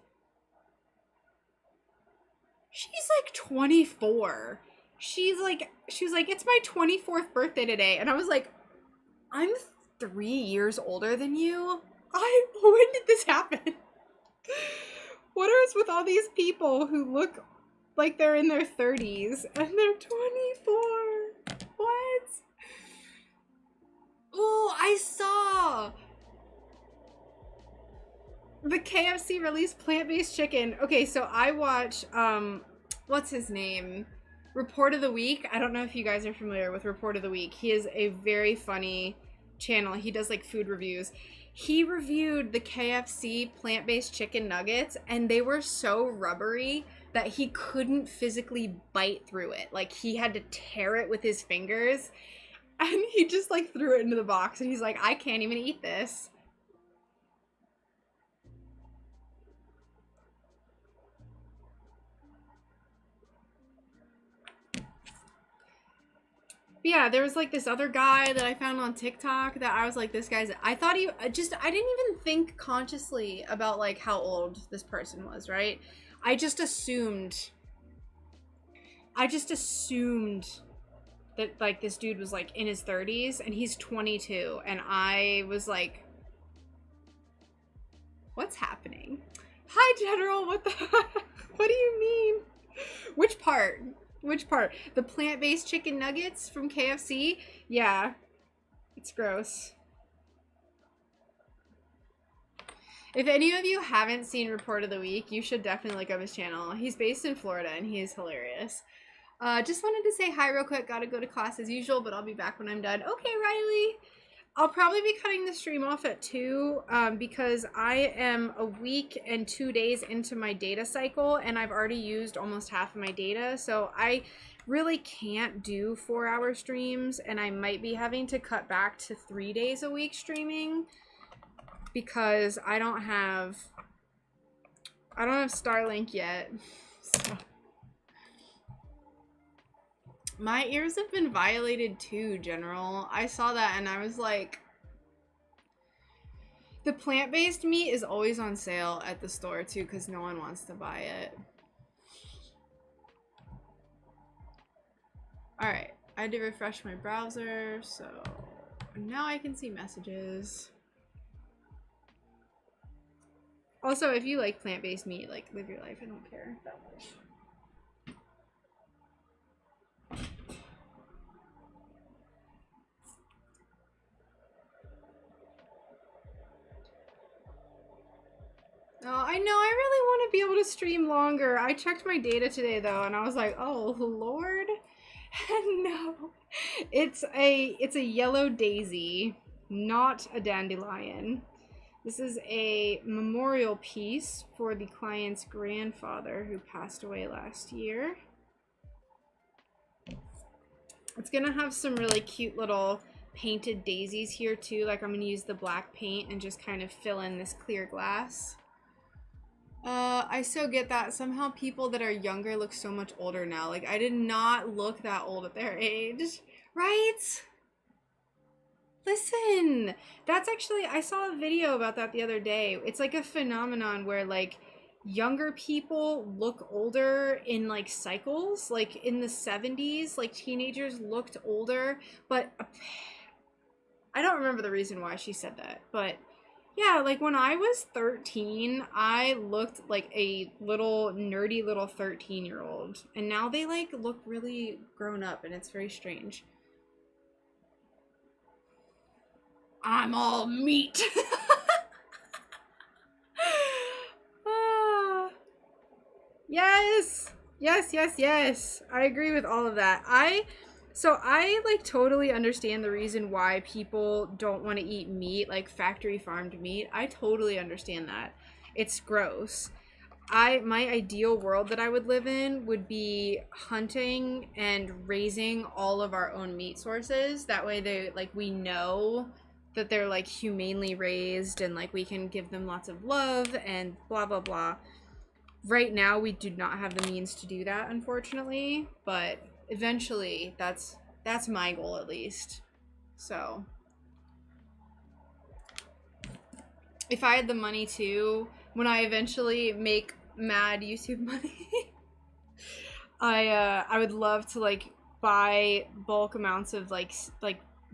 She's like 24. She was like, it's my 24th birthday today. And I was like, I'm 3 years older than you. When did this happen? What is with all these people who look like they're in their 30s and they're 24? What? Oh, I saw the KFC released plant-based chicken. Okay, so I watch, what's his name? Report of the Week. I don't know if you guys are familiar with Report of the Week. He is a very funny channel. He does like food reviews. He reviewed the KFC plant-based chicken nuggets, and they were so rubbery that he couldn't physically bite through it. Like, he had to tear it with his fingers, and he just like threw it into the box, and he's like, I can't even eat this. Yeah, there was like this other guy that I found on TikTok that I was like, this guy's, I didn't even think consciously about like how old this person was, right? I just assumed that like this dude was like in his 30s and he's 22, and I was like, what's happening? Hi, General, what the heck? What do you mean? Which part? Which part? The plant-based chicken nuggets from KFC? Yeah. It's gross. If any of you haven't seen Report of the Week, you should definitely look up his channel. He's based in Florida, and he is hilarious. Just wanted to say hi real quick. Gotta go to class as usual, but I'll be back when I'm done. Okay, Riley. I'll probably be cutting the stream off at 2 because I am a week and 2 days into my data cycle, and I've already used almost half of my data. So I really can't do 4-hour streams, and I might be having to cut back to 3 days a week streaming because I don't have Starlink yet. So. My ears have been violated too, General. I saw that and I was like, the plant-based meat is always on sale at the store too because no one wants to buy it. Alright, I had to refresh my browser, so now I can see messages. Also, if you like plant-based meat, like, live your life. I don't care that much. Oh, I know, I really want to be able to stream longer. I checked my data today though, and I was like, oh Lord. No. It's a yellow daisy, not a dandelion. This is a memorial piece for the client's grandfather who passed away last year. It's gonna have some really cute little painted daisies here too. Like, I'm gonna use the black paint and just kind of fill in this clear glass. I so get that. Somehow people that are younger look so much older now. Like, I did not look that old at their age. Right? Listen, that's actually, I saw a video about that the other day. It's like a phenomenon where like younger people look older in like cycles. Like in the 70s, like teenagers looked older, but I don't remember the reason why she said that, but yeah, like when I was 13, I looked like a little nerdy little 13-year-old, and now they like look really grown up, and it's very strange. I'm all meat. Yes. Yes, yes, yes. I agree with all of that. So I like totally understand the reason why people don't want to eat meat, like factory farmed meat. I totally understand that. It's gross. My ideal world that I would live in would be hunting and raising all of our own meat sources. That way they like we know that they're like humanely raised and like we can give them lots of love and blah blah blah. Right now we do not have the means to do that, unfortunately, but eventually that's my goal at least. So if I had the money too, when I eventually make mad YouTube money, I would love to like buy bulk amounts of like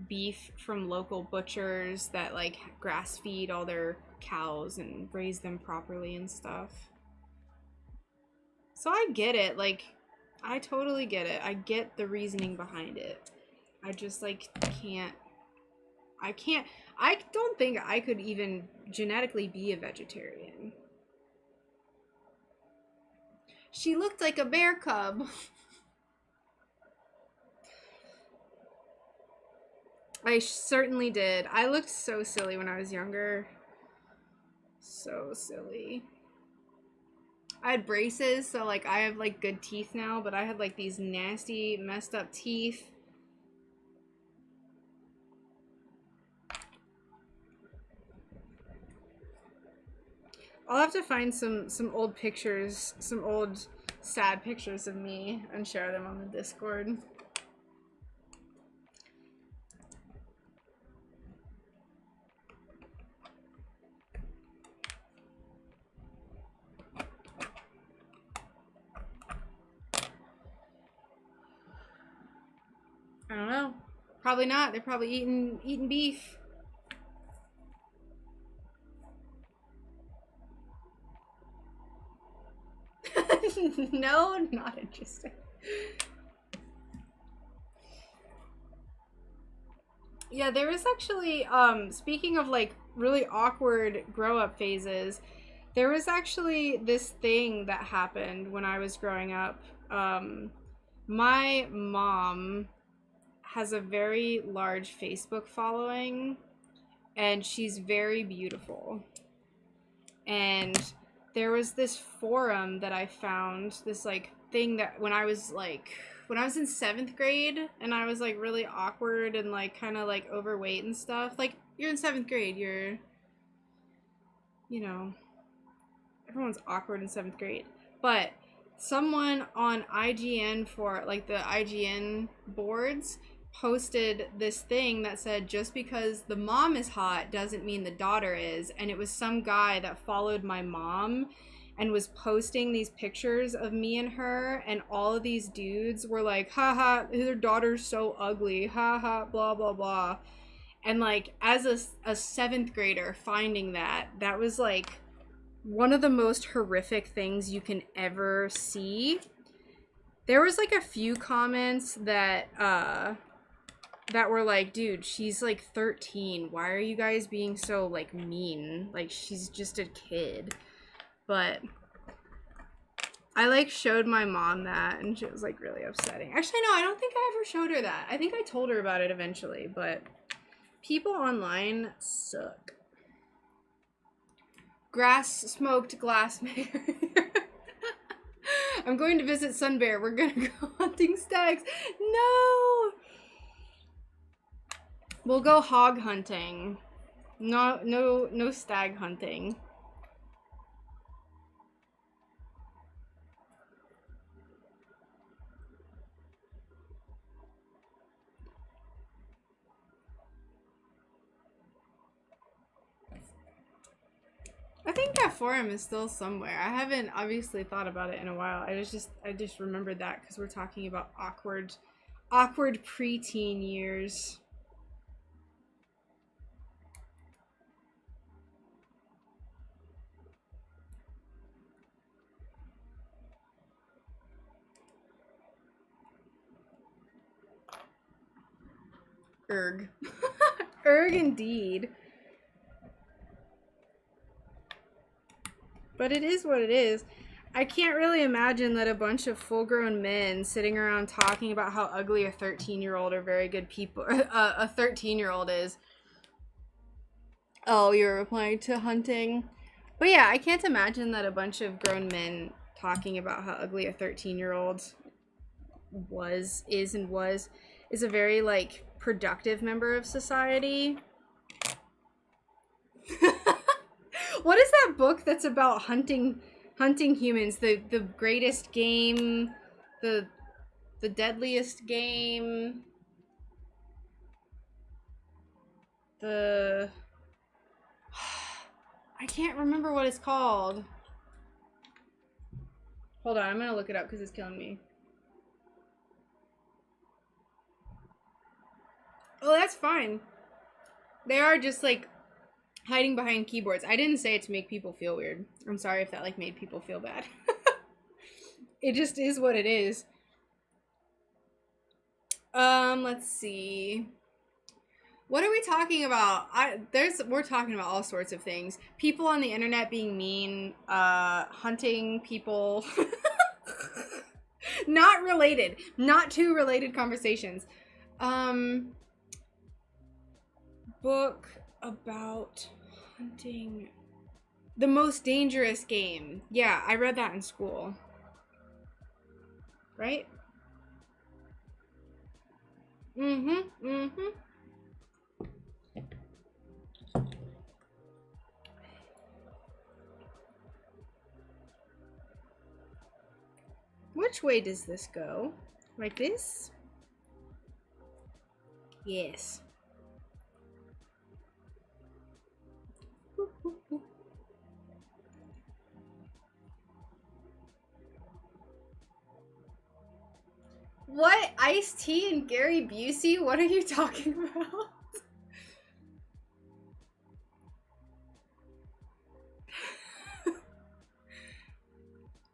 beef from local butchers that like grass feed all their cows and raise them properly and stuff. So I get it, like I totally get it. I get the reasoning behind it. I just like I don't think I could even genetically be a vegetarian. She looked like a bear cub. I certainly did. I looked so silly when I was younger. So silly. I had braces, so like I have like good teeth now, but I had like these nasty, messed up teeth. I'll have to find some old pictures, some old sad pictures of me and share them on the Discord. I don't know. Probably not. They're probably eating beef. No, not interesting. Yeah, there was actually, speaking of like really awkward grow up phases, there was actually this thing that happened when I was growing up. My mom has a very large Facebook following, and she's very beautiful. And there was this forum that I found, this like thing that when I was in 7th grade and I was like really awkward and like kind of like overweight and stuff. Like you're in 7th grade, you're, you know, everyone's awkward in 7th grade. But someone on IGN, for like the IGN boards, posted this thing that said just because the mom is hot doesn't mean the daughter is. And it was some guy that followed my mom and was posting these pictures of me and her, and all of these dudes were like, haha, their daughter's so ugly, haha, blah blah blah. And like as a 7th grader finding that was like one of the most horrific things you can ever see. There was like a few comments that were like, dude, she's like 13. Why are you guys being so like mean? Like she's just a kid. But I like showed my mom that and she was like really upsetting. Actually, no, I don't think I ever showed her that. I think I told her about it eventually, but people online suck. Smoked glass mayor. I'm going to visit SunBear. We're gonna go hunting stags. No! We'll go hog hunting. No stag hunting. I think that forum is still somewhere. I haven't obviously thought about it in a while. I just remembered that because we're talking about awkward preteen years. Erg. Erg indeed. But it is what it is. I can't really imagine that a bunch of full-grown men sitting around talking about how ugly a 13-year-old are very good people. A 13-year-old is. Oh, you're replying to hunting. But yeah, I can't imagine that a bunch of grown men talking about how ugly a 13-year-old is a very, like, productive member of society. What is that book that's about hunting humans? The greatest game, the deadliest game, I can't remember what it's called. Hold on, I'm gonna look it up because it's killing me. Oh, that's fine. They are just, like, hiding behind keyboards. I didn't say it to make people feel weird. I'm sorry if that, like, made people feel bad. It just is what it is. Let's see. What are we talking about? We're talking about all sorts of things. People on the internet being mean, hunting people. Not related. Not two related conversations. Book about hunting. The Most Dangerous Game. Yeah, I read that in school. Right? Which way does this go? Like this? Yes. What? Ice-T and Gary Busey? What are you talking about?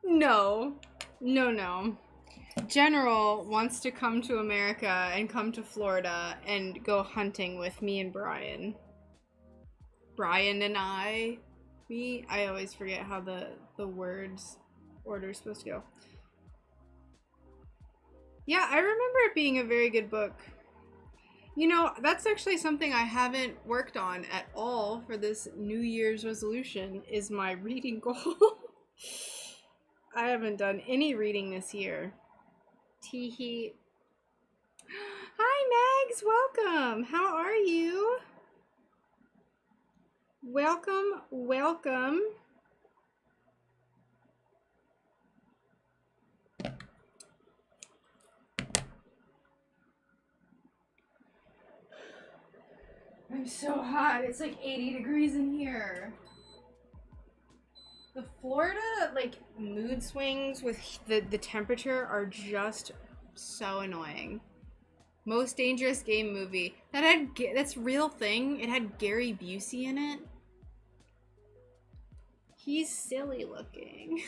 No. No. General wants to come to America and come to Florida and go hunting with me and Brian. Brian and I always forget how the words order is supposed to go. Yeah, I remember it being a very good book. You know, that's actually something I haven't worked on at all for this New Year's resolution, is my reading goal. I haven't done any reading this year. Teehee. Hi, Megs. Welcome. How are you? Welcome. I'm so hot. It's like 80 degrees in here. The Florida, like, mood swings with the temperature are just so annoying. Most Dangerous Game movie. That's real thing. It had Gary Busey in it. He's silly looking.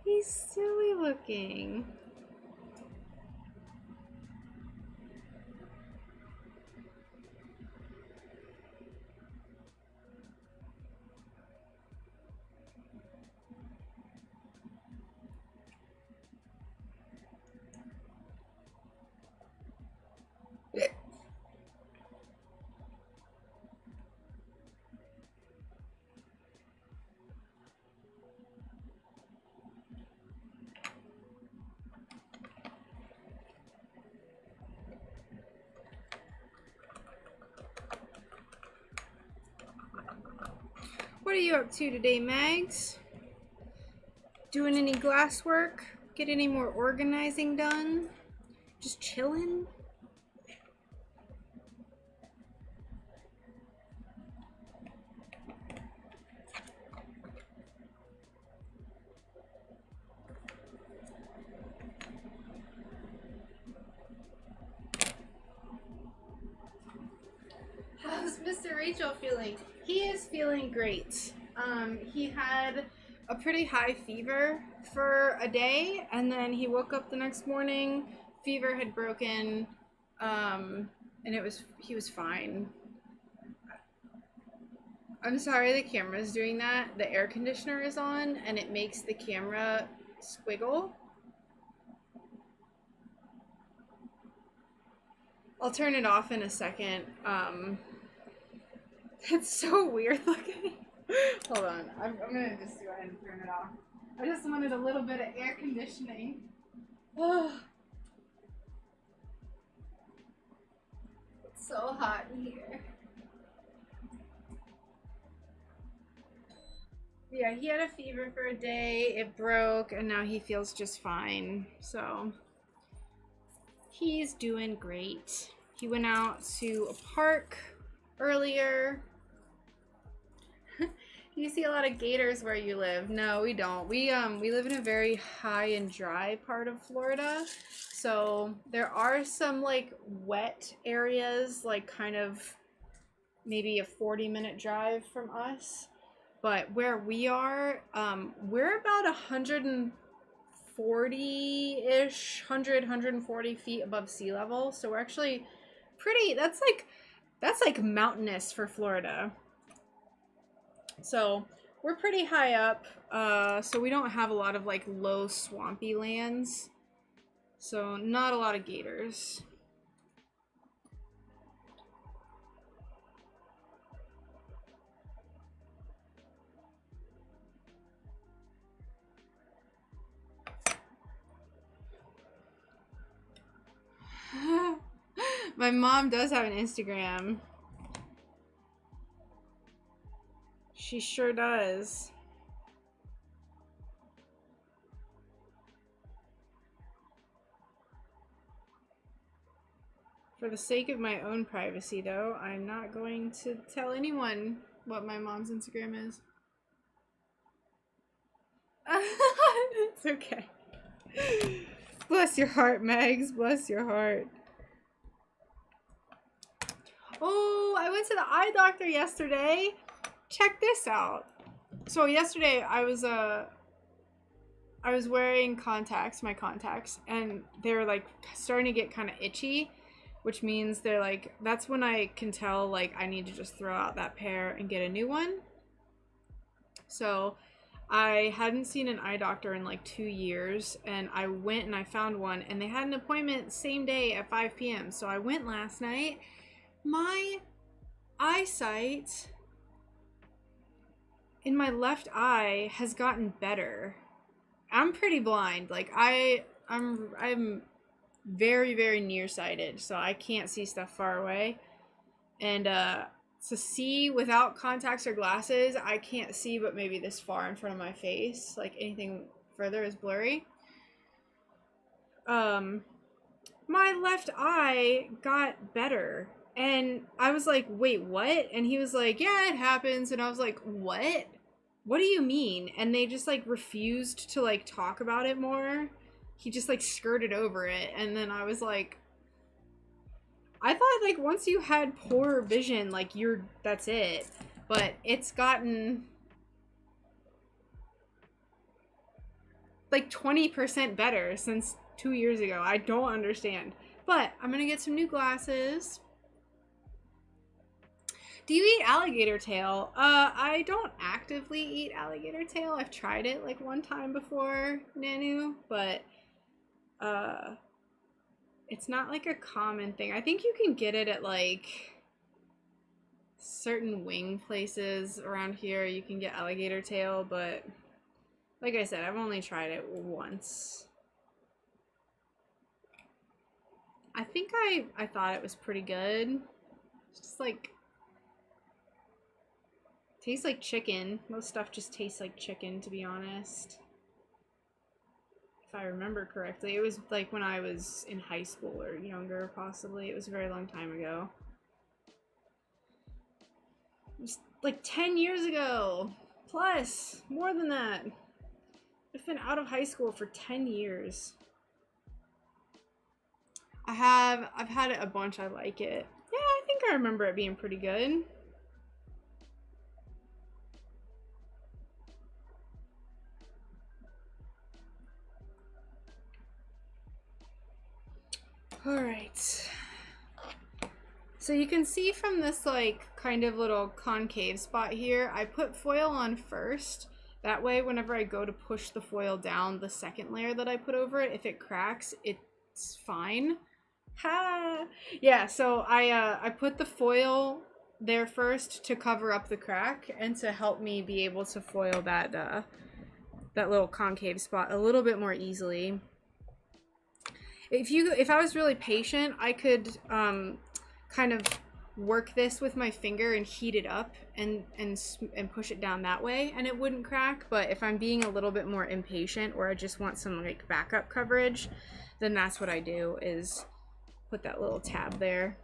He's silly looking. What are you up to today, Mags? Doing any glass work? Get any more organizing done? Just chilling? How's Mr. Rachel feeling? He is feeling great. He had a pretty high fever for a day, and then he woke up the next morning, fever had broken, and he was fine. I'm sorry the camera's doing that. The air conditioner is on and it makes the camera squiggle. I'll turn it off in a second. It's so weird looking. Hold on. I'm gonna just go ahead and turn it off. I just wanted a little bit of air conditioning. It's so hot in here. Yeah, he had a fever for a day, it broke, and now he feels just fine. So he's doing great. He went out to a park earlier. Do you see a lot of gators where you live? No, we don't. We live in a very high and dry part of Florida. So there are some like wet areas, like kind of maybe a 40-minute drive from us. But where we are, we're about 140-ish, 140 feet above sea level. So we're actually pretty, that's like mountainous for Florida. So we're pretty high up, so we don't have a lot of like low swampy lands. So not a lot of gators. My mom does have an Instagram. She sure does. For the sake of my own privacy, though, I'm not going to tell anyone what my mom's Instagram is. It's okay. Bless your heart, Megs. Bless your heart. Oh, I went to the eye doctor yesterday. Check this out. So yesterday I was wearing contacts, my contacts, and they're like starting to get kind of itchy, which means they're like, that's when I can tell like I need to just throw out that pair and get a new one. So I hadn't seen an eye doctor in like 2 years, and I went and I found one, and they had an appointment same day at 5 p.m. So I went last night. My eyesight in my left eye has gotten better. I'm pretty blind. Like I'm very, very nearsighted, so I can't see stuff far away. And to see without contacts or glasses, I can't see but maybe this far in front of my face. Like anything further is blurry. My left eye got better. And I was like, wait, what? And he was like, yeah, it happens. And I was like, what? What do you mean? And they just like refused to like talk about it more. He just like skirted over it. And then I was like, I thought like once you had poor vision, like that's it. But it's gotten like 20% better since 2 years ago. I don't understand. But I'm gonna get some new glasses. Do you eat alligator tail? I don't actively eat alligator tail. I've tried it like one time before, Nanu, but it's not like a common thing. I think you can get it at like certain wing places around here. You can get alligator tail, but like I said, I've only tried it once. I think I thought it was pretty good. It's just like tastes like chicken. Most stuff just tastes like chicken, to be honest. If I remember correctly. It was like when I was in high school or younger, possibly. It was a very long time ago. It was like 10 years ago. Plus, more than that. I've been out of high school for 10 years. I've had it a bunch. I like it. Yeah, I think I remember it being pretty good. All right. So you can see from this like kind of little concave spot here, I put foil on first. That way, whenever I go to push the foil down, the second layer that I put over it, if it cracks, it's fine. Ha! Yeah, so I put the foil there first to cover up the crack and to help me be able to foil that that little concave spot a little bit more easily. If I was really patient, I could kind of work this with my finger and heat it up and push it down that way, and it wouldn't crack. But if I'm being a little bit more impatient, or I just want some like backup coverage, then that's what I do, is put that little tab there.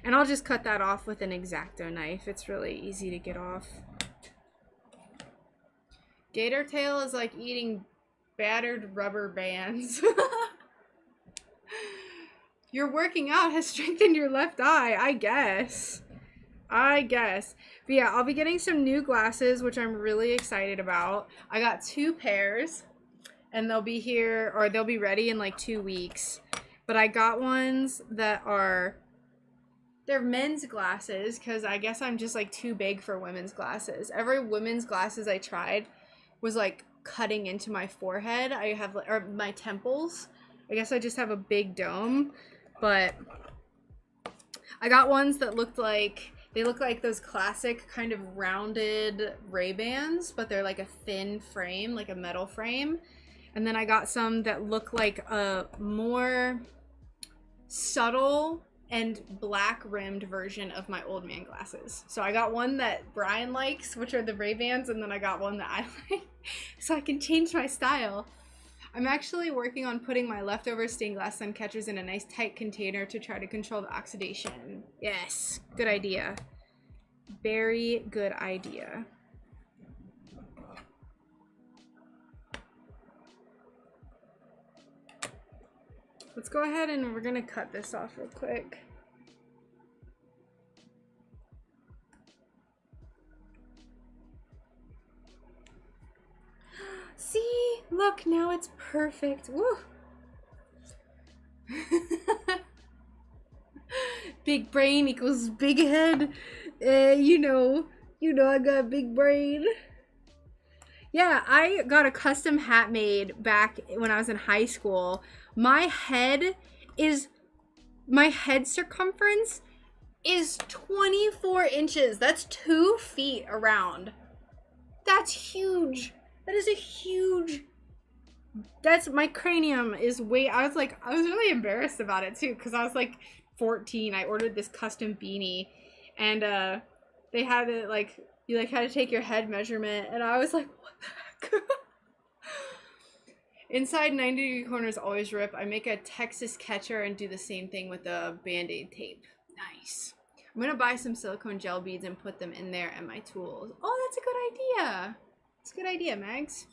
And I'll just cut that off with an X-Acto knife. It's really easy to get off. Gator tail is like eating battered rubber bands. Your working out has strengthened your left eye, I guess. But yeah, I'll be getting some new glasses, which I'm really excited about. I got 2 pairs, and they'll be here, or they'll be ready in like 2 weeks. But I got ones that they're men's glasses, because I guess I'm just like too big for women's glasses. Every women's glasses I tried was like cutting into my forehead. I have, or my temples. I guess I just have a big dome. But I got ones that look like those classic kind of rounded Ray-Bans, but they're like a thin frame, like a metal frame. And then I got some that look like a more subtle and black rimmed version of my old man glasses. So I got one that Brian likes, which are the Ray-Bans, and then I got one that I like, so I can change my style. I'm actually working on putting my leftover stained glass sun catchers in a nice tight container to try to control the oxidation. Yes, good idea. Very good idea. Let's go ahead and we're gonna cut this off real quick. See, look, now it's perfect. Woo! Big brain equals big head. You know I got a big brain. Yeah, I got a custom hat made back when I was in high school. My head circumference is 24 inches. That's 2 feet around. That's huge. That is a huge, that's, my cranium is way, I was really embarrassed about it too, because I was like 14. I ordered this custom beanie, and they had it like, you like had to take your head measurement, and I was like, what the heck? Inside 90-degree corners always rip. I make a Texas catcher and do the same thing with the Band-Aid tape. Nice. I'm gonna buy some silicone gel beads and put them in there and my tools. Oh, that's a good idea. It's a good idea, Mags.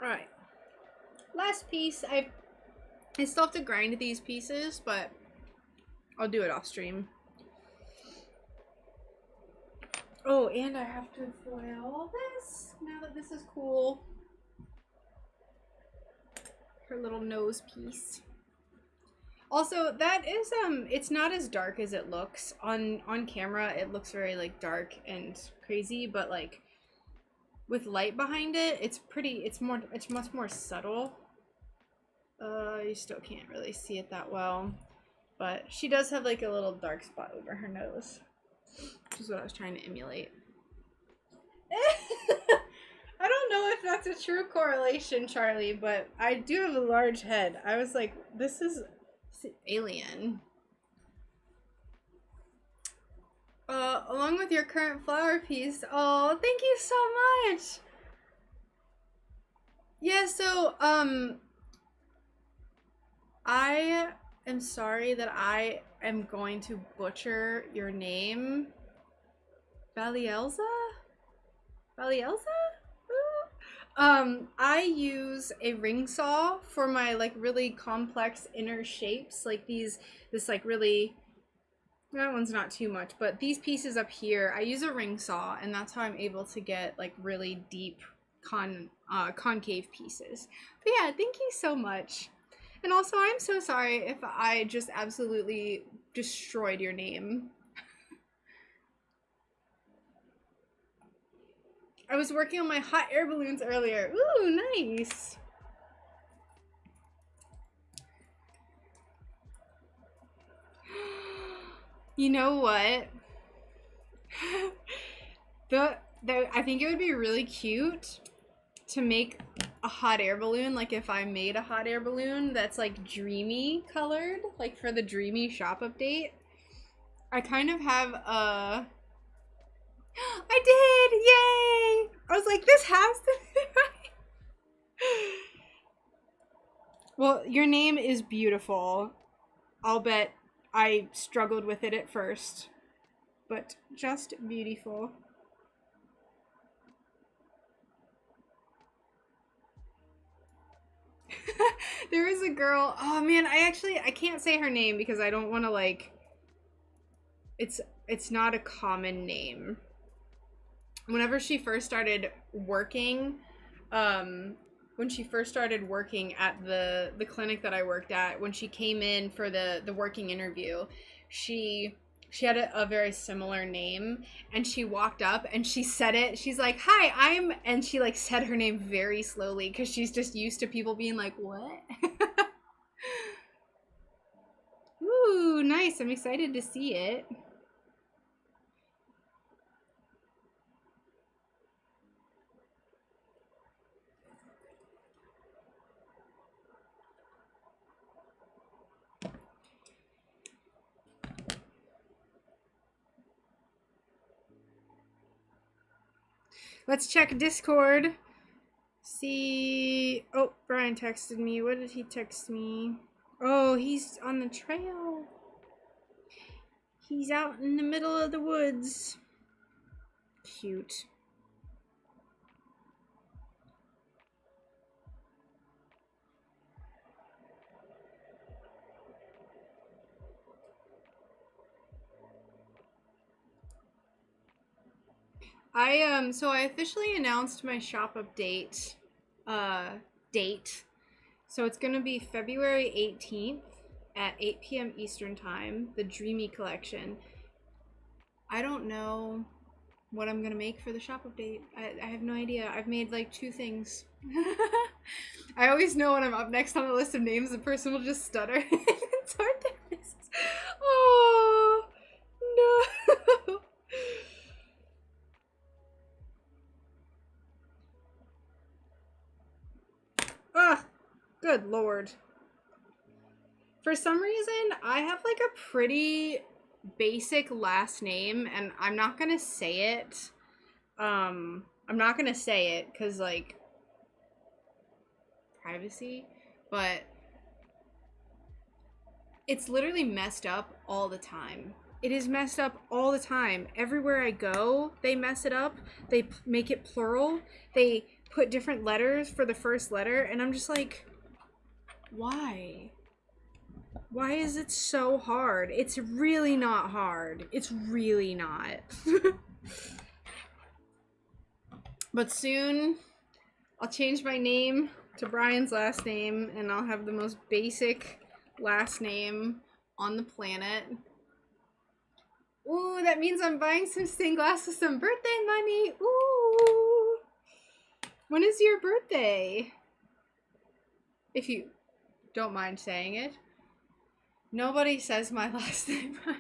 Alright. Last piece. I still have to grind these pieces, but I'll do it off stream. Oh, and I have to foil this now that this is cool. Her little nose piece. Also, that is it's not as dark as it looks on camera. It looks very like dark and crazy, but like with light behind it, it's much more subtle. You still can't really see it that well, but she does have like a little dark spot over her nose, which is what I was trying to emulate. I don't know if that's a true correlation, Charlie, but I do have a large head. I was like, this is alien. Along with your current flower piece. Oh, thank you so much. Yeah, so, I am sorry that I am going to butcher your name. Valielza? Valielza? I use a ring saw for my like really complex inner shapes, like this like really, that one's not too much, but these pieces up here, I use a ring saw, and that's how I'm able to get like really deep concave pieces. But yeah, thank you so much. And also, I'm so sorry if I just absolutely destroyed your name. I was working on my hot air balloons earlier. Ooh, nice. You know what? I think it would be really cute to make a hot air balloon, like if I made a hot air balloon that's like dreamy colored, like for the dreamy shop update. I kind of have a... I did! Yay! I was like, this has to be right. Well, your name is beautiful. I'll bet I struggled with it at first, but just beautiful. There was a girl, oh man, I can't say her name because I don't want to like, it's not a common name. Whenever she first started working, when she first started working at the clinic that I worked at, when she came in for the working interview, she had a very similar name, and she walked up and she said it. She's like, "Hi, and she like said her name very slowly because she's just used to people being like, "What?" Ooh, nice. I'm excited to see it. Let's check Discord. See. Oh, Brian texted me. What did he text me? Oh, he's on the trail. He's out in the middle of the woods. Cute. So I officially announced my shop update date. So it's gonna be February 18th at 8 p.m. Eastern time, the Dreamy collection. I don't know what I'm gonna make for the shop update. I have no idea. I've made like 2 things. I always know when I'm up next on the list of names, the person will just stutter. It's hard to miss. Oh no. Ah, good lord. For some reason, I have like a pretty basic last name, and I'm not gonna say it. I'm not gonna say it because like privacy, but it's literally messed up all the time. It is messed up all the time. Everywhere I go, they mess it up. They make it plural. They put different letters for the first letter, and I'm just like, why? Why is it so hard? It's really not hard. It's really not. But soon, I'll change my name to Brian's last name, and I'll have the most basic last name on the planet. Ooh, that means I'm buying some stained glass with some birthday money. Ooh. When is your birthday? If you don't mind saying it. Nobody says my last name right.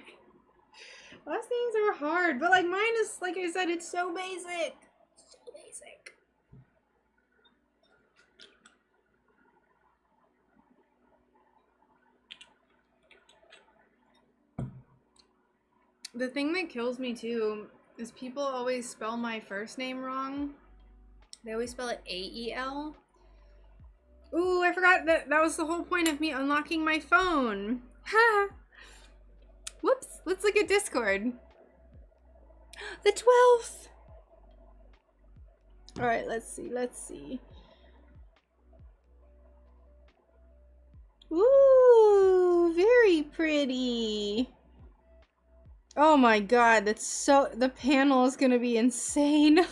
Last names are hard, but like mine is, like I said, it's so basic. So basic. The thing that kills me too is people always spell my first name wrong. They always spell it A-E-L. Ooh, I forgot that was the whole point of me unlocking my phone. Ha! Whoops, let's look at Discord. The 12th! Alright, let's see. Ooh, very pretty. Oh my god, the panel is gonna be insane.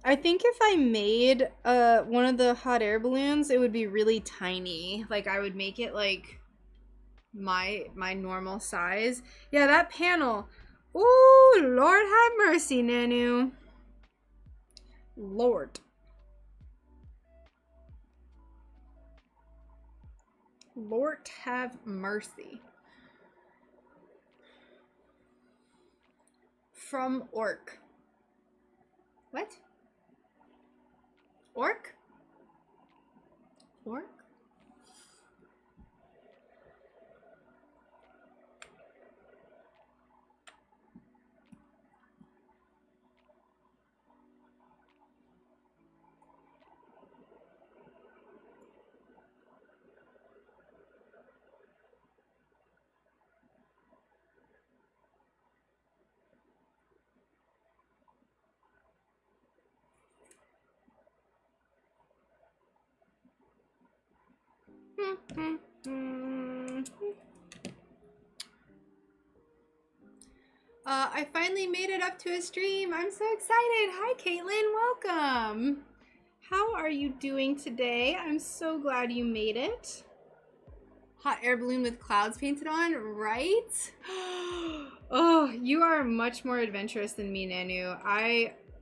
I think if I made one of the hot air balloons, it would be really tiny. Like I would make it like my normal size. Yeah, that panel. Ooh, Lord have mercy, Nanu. Lord. Lord have mercy. From Orc. What? Orc? Orc? I finally made it up to a stream. I'm so excited. Hi, Caitlin. Welcome. How are you doing today? I'm so glad you made it. Hot air balloon with clouds painted on, right? Oh, you are much more adventurous than me, Nanu.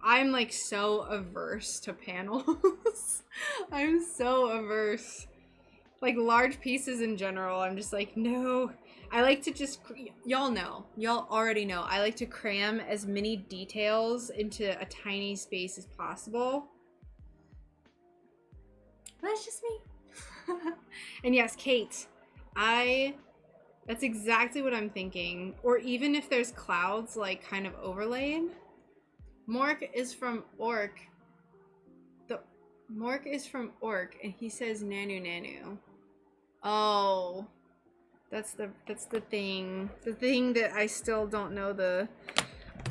I'm like so averse to panels. I'm so averse. Like large pieces in general, I'm just like, no. I like to just, y'all know, y'all already know, I like to cram as many details into a tiny space as possible. That's just me. And yes, Kate, that's exactly what I'm thinking. Or even if there's clouds like kind of overlaid. Mork is from Orc. Mork is from Orc and he says Nanu Nanu. Oh. That's the thing. The thing that I still don't know the...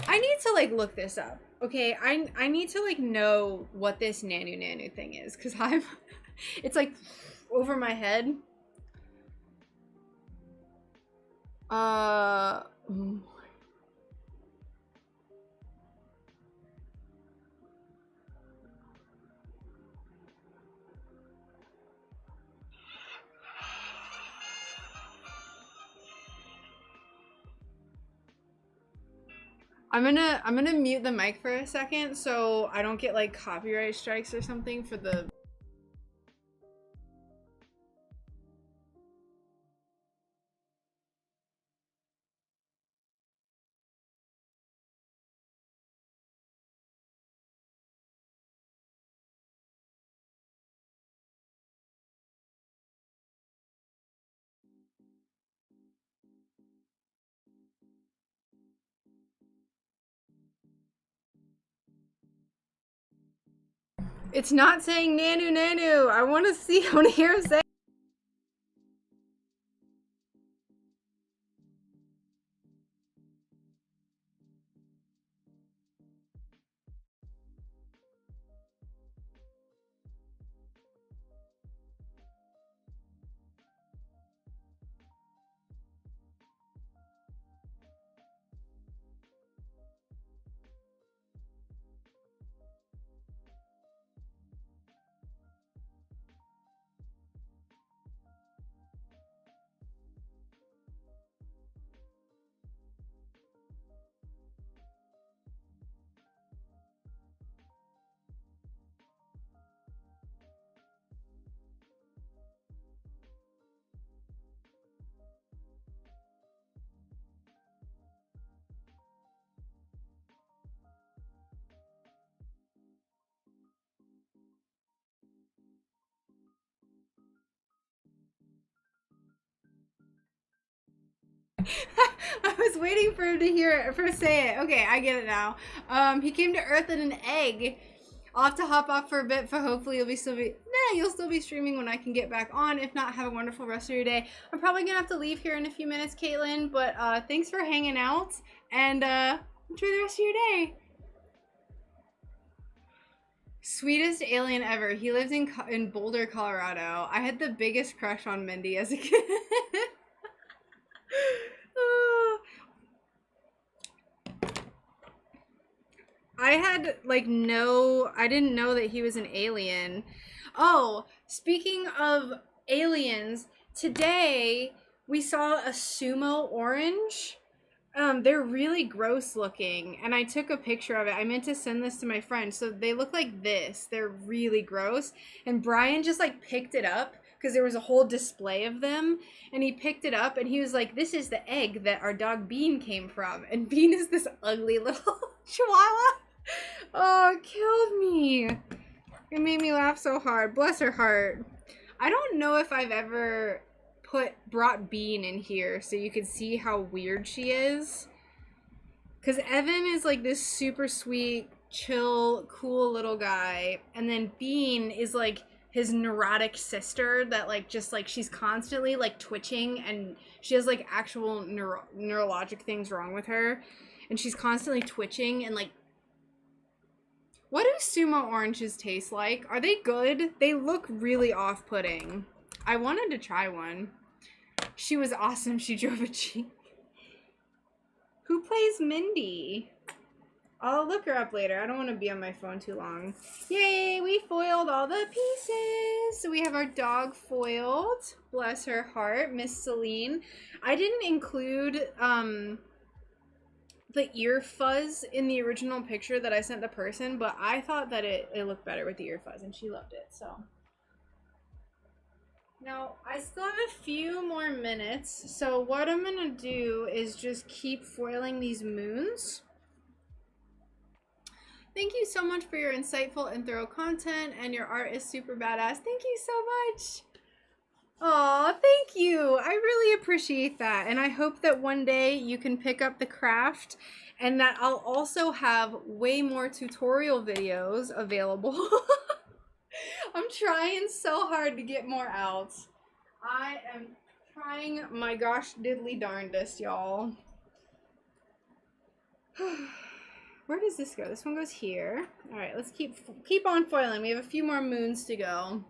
I need to like look this up. Okay, I need to like know what this Nanu Nanu thing is, because I'm it's like over my head. I'm gonna mute the mic for a second so I don't get like copyright strikes or something for the... It's not saying Nanu Nanu. I want to see, I want to hear him say... I was waiting for him to hear it, for say it. Okay, I get it now. He came to Earth in an egg. I'll have to hop off for a bit, but hopefully you'll still be streaming when I can get back on. If not, have a wonderful rest of your day. I'm probably gonna have to leave here in a few minutes, Caitlin, but thanks for hanging out, and enjoy the rest of your day. Sweetest alien ever. He lives in Boulder, Colorado. I had the biggest crush on Mindy as a kid. I had like I didn't know that he was an alien. Oh, speaking of aliens, today we saw a sumo orange. They're really gross looking, and I took a picture of it. I meant to send this to my friend. So they look like this. They're really gross. And Brian just like picked it up because there was a whole display of them, and he picked it up and he was like, "This is the egg that our dog Bean came from." And Bean is this ugly little chihuahua. Oh, it killed me. It made me laugh so hard. Bless her heart. I don't know if I've ever brought Bean in here so you could see how weird she is. Because Evan is like this super sweet, chill, cool little guy. And then Bean is like his neurotic sister that like just like she's constantly like twitching, and she has like actual neurologic things wrong with her. And she's constantly twitching and like, what do sumo oranges taste like? Are they good? They look really off-putting. I wanted to try one. She was awesome. She drove a Jeep. Who plays Mindy? I'll look her up later. I don't want to be on my phone too long. Yay, we foiled all the pieces. So we have our dog foiled. Bless her heart, Miss Celine. I didn't include the ear fuzz in the original picture that I sent the person, but I thought that it looked better with the ear fuzz, and she loved it, so. Now, I still have a few more minutes, so what I'm gonna do is just keep foiling these moons. Thank you so much for your insightful and thorough content, and your art is super badass. Thank you so much. Aw, thank you. I really appreciate that. And I hope that one day you can pick up the craft, and that I'll also have way more tutorial videos available. I'm trying so hard to get more out. I am trying my gosh diddly darndest, y'all. Where does this go? This one goes here. All right, let's keep on foiling. We have a few more moons to go.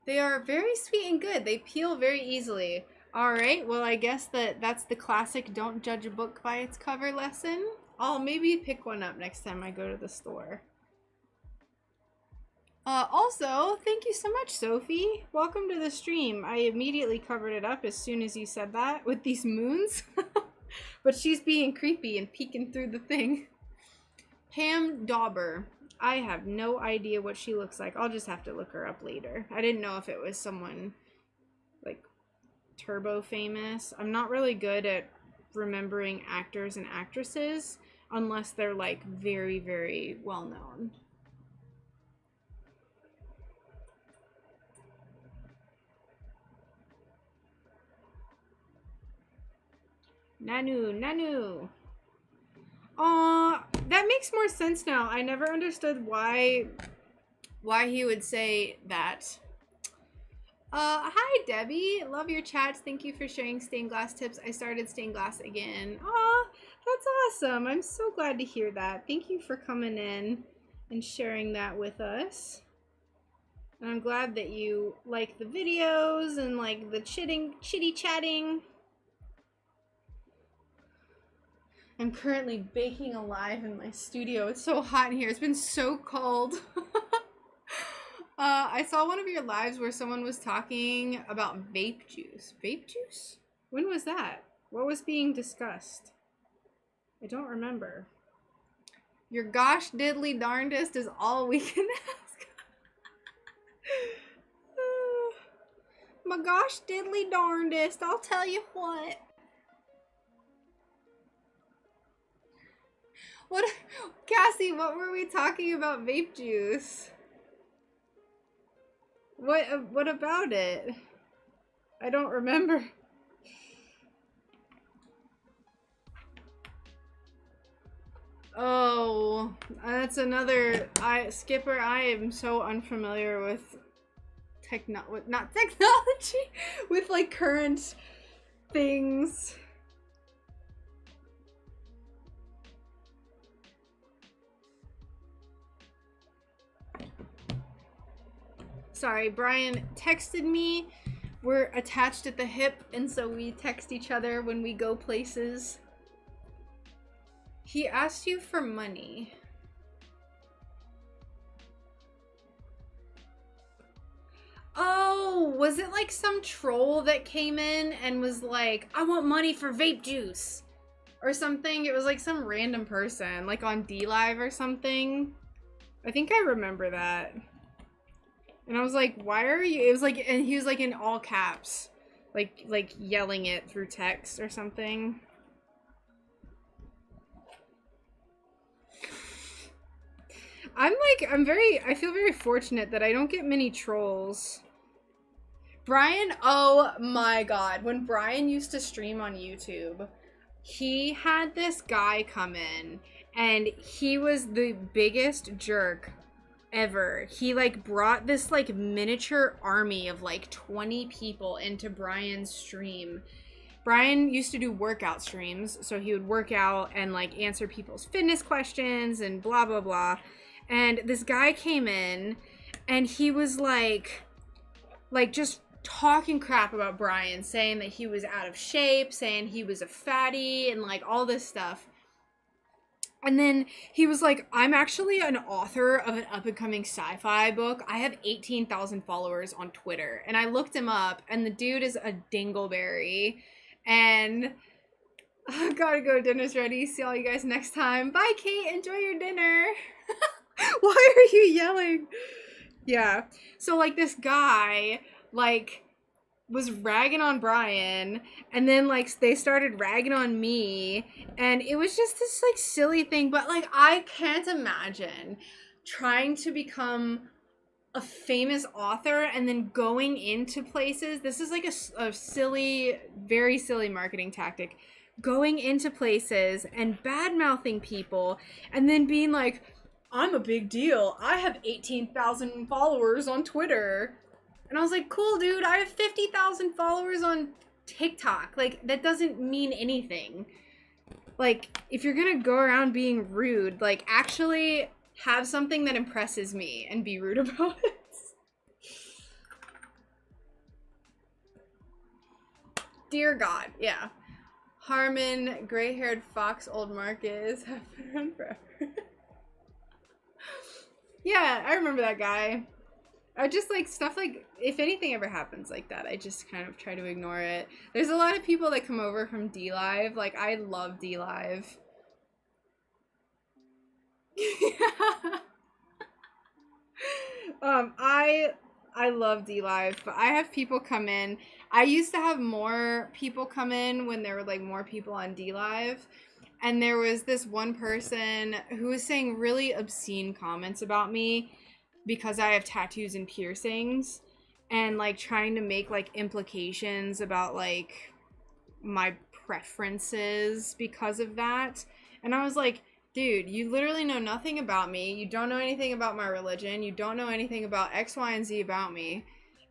They are very sweet and good. They peel very easily. All right, well, I guess that's the classic don't judge a book by its cover lesson. I'll maybe pick one up next time I go to the store. Also, thank you so much, Sophie. Welcome to the stream. I immediately covered it up as soon as you said that with these moons. But she's being creepy and peeking through the thing. Pam Dauber. I have no idea what she looks like. I'll just have to look her up later. I didn't know if it was someone like turbo famous. I'm not really good at remembering actors and actresses unless they're like very, very well known. Nanu. That makes more sense now. I never understood why he would say that. Hi Debbie. Love your chats. Thank you for sharing stained glass tips. I started stained glass again. Aw, that's awesome. I'm so glad to hear that. Thank you for coming in and sharing that with us. And I'm glad that you like the videos and like the chitty chatting. I'm currently baking alive in my studio. It's so hot in here. It's been so cold. I saw one of your lives where someone was talking about vape juice. Vape juice? When was that? What was being discussed? I don't remember. Your gosh diddly darndest is all we can ask. My gosh diddly darndest, I'll tell you what. Cassie, what were we talking about vape juice? What about it? I don't remember. Oh, that's another Skipper, I am so unfamiliar with not technology, with like current things. Sorry, Brian texted me We're attached at the hip, and so we text each other when we go places. He asked you for money. Oh, was it like some troll that came in and was like, I want money for vape juice or something? It was like some random person, like on DLive or something. I think I remember that. And I was like, why are you? It was like, and he was like in all caps, like yelling it through text or something. I feel very fortunate that I don't get many trolls. Brian, oh my god. When Brian used to stream on YouTube, he had this guy come in, and he was the biggest jerk ever. He like brought this like miniature army of like 20 people into Brian's stream. Brian used to do workout streams, so he would work out and like answer people's fitness questions and blah blah blah. And this guy came in, and he was like just talking crap about Brian, saying that he was out of shape, saying he was a fatty, and like all this stuff. And then he was like, I'm actually an author of an up-and-coming sci-fi book. I have 18,000 followers on Twitter. And I looked him up, and the dude is a dingleberry. And I gotta go, dinner's ready. See all you guys next time. Bye, Kate. Enjoy your dinner. Why are you yelling? Yeah. So like this guy like was ragging on Brian, and then like they started ragging on me, and it was just this like silly thing. But like I can't imagine trying to become a famous author and then going into places. This is like a silly, very silly marketing tactic. Going into places and bad-mouthing people, and then being like, I'm a big deal. I have 18,000 followers on Twitter. And I was like, cool, dude. I have 50,000 followers on TikTok. Like, that doesn't mean anything. Like, if you're gonna go around being rude, like, actually have something that impresses me and be rude about it. Dear God, yeah. Harmon, gray-haired fox, old Marcus, have been around forever. Yeah, I remember that guy. I just like stuff like, if anything ever happens like that, I just kind of try to ignore it. There's a lot of people that come over from DLive. Like, I love DLive. Yeah. I love DLive, but I have people come in. I used to have more people come in when there were like more people on DLive. And there was this one person who was saying really obscene comments about me because I have tattoos and piercings, and like trying to make like implications about like my preferences because of that. And I was like, dude, you literally know nothing about me. You don't know anything about my religion. You don't know anything about X, Y, and Z about me.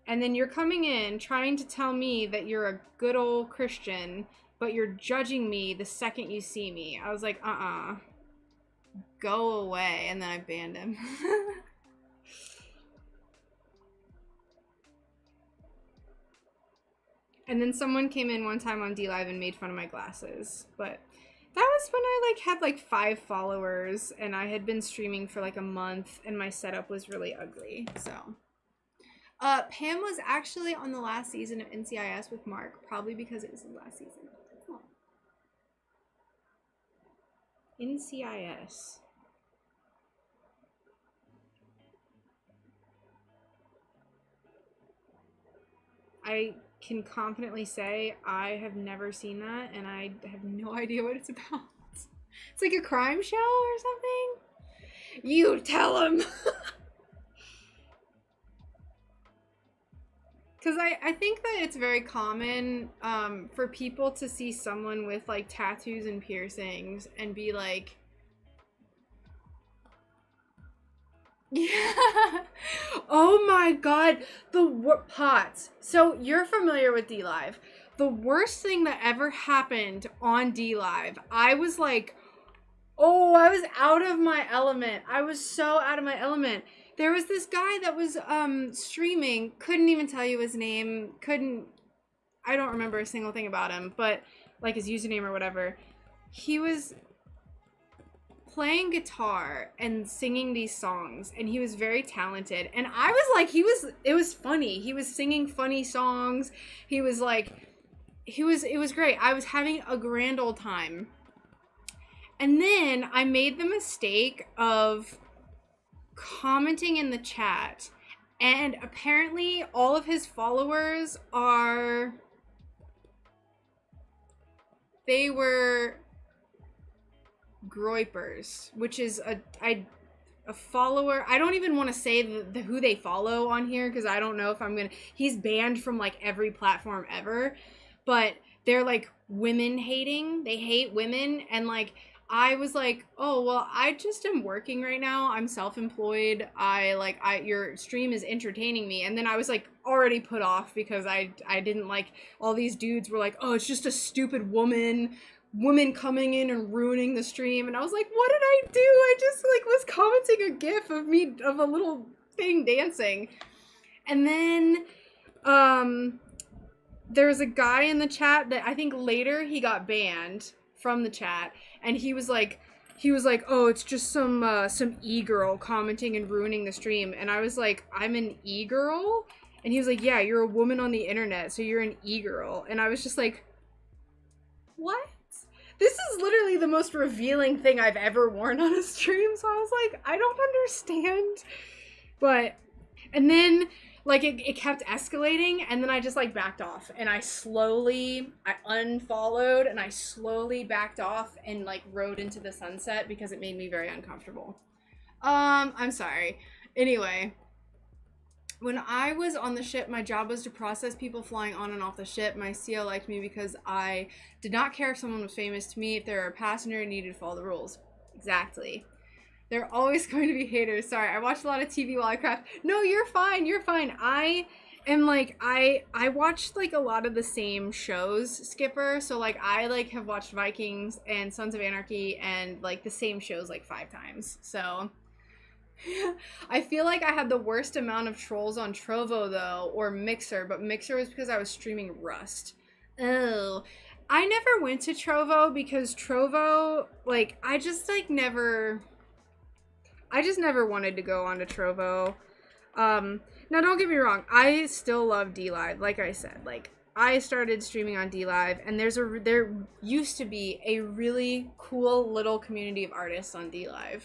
And then you're coming in trying to tell me that you're a good old Christian, but you're judging me the second you see me. I was like, go away. And then I banned him. And then someone came in one time on DLive and made fun of my glasses. But that was when I like had like 5 followers, and I had been streaming for like a month, and my setup was really ugly. So Pam was actually on the last season of NCIS with Mark, probably because it was his last season. NCIS. I can confidently say I have never seen that, and I have no idea what it's about. It's like a crime show or something? You tell him! Because I think that it's very common for people to see someone with like tattoos and piercings and be like, yeah. Oh my god, the pots. So you're familiar with DLive. The worst thing that ever happened on DLive, I was like, oh, I was out of my element. I was so out of my element. There was this guy that was streaming, couldn't even tell you his name, I don't remember a single thing about him, but like his username or whatever. He was playing guitar and singing these songs, and he was very talented. And I was like, it was funny. He was singing funny songs. He was like, it was great. I was having a grand old time. And then I made the mistake of commenting in the chat, and apparently all of his followers they were groypers, which is a follower. I don't even want to say who they follow on here, because I don't know if I'm gonna. He's banned from like every platform ever, but they're like women hating. They hate women, and like I was like, oh well, I just am working right now. I'm self-employed. Your stream is entertaining me, and then I was like already put off because I didn't like all these dudes were like, oh, it's just a stupid woman coming in and ruining the stream. And I was like, what did I do? I just like was commenting a gif of me of a little thing dancing. And then there was a guy in the chat that I think later he got banned from the chat, and he was like, oh, it's just some e-girl commenting and ruining the stream. And I was like, I'm an e-girl? And he was like, yeah, you're a woman on the internet, so you're an e-girl. And I was just like, what? This is literally the most revealing thing I've ever worn on a stream. So I was like, I don't understand. But, and then like it kept escalating, and then I just like backed off, and I unfollowed, and I slowly backed off and like rode into the sunset because it made me very uncomfortable. I'm sorry. Anyway, when I was on the ship, my job was to process people flying on and off the ship. My CO liked me because I did not care if someone was famous to me. If they were a passenger, I needed to follow the rules. Exactly. There are always going to be haters. Sorry, I watch a lot of TV while I craft. No, you're fine. You're fine. I am like, I watched like a lot of the same shows, Skipper. So like I like have watched Vikings and Sons of Anarchy and like the same shows like 5 times. So I feel like I had the worst amount of trolls on Trovo though, or Mixer, but Mixer was because I was streaming Rust. Oh, I never went to Trovo because Trovo, like, I just never wanted to go onto Trovo. Now don't get me wrong, I still love DLive. Like I said, like I started streaming on DLive, and there used to be a really cool little community of artists on DLive.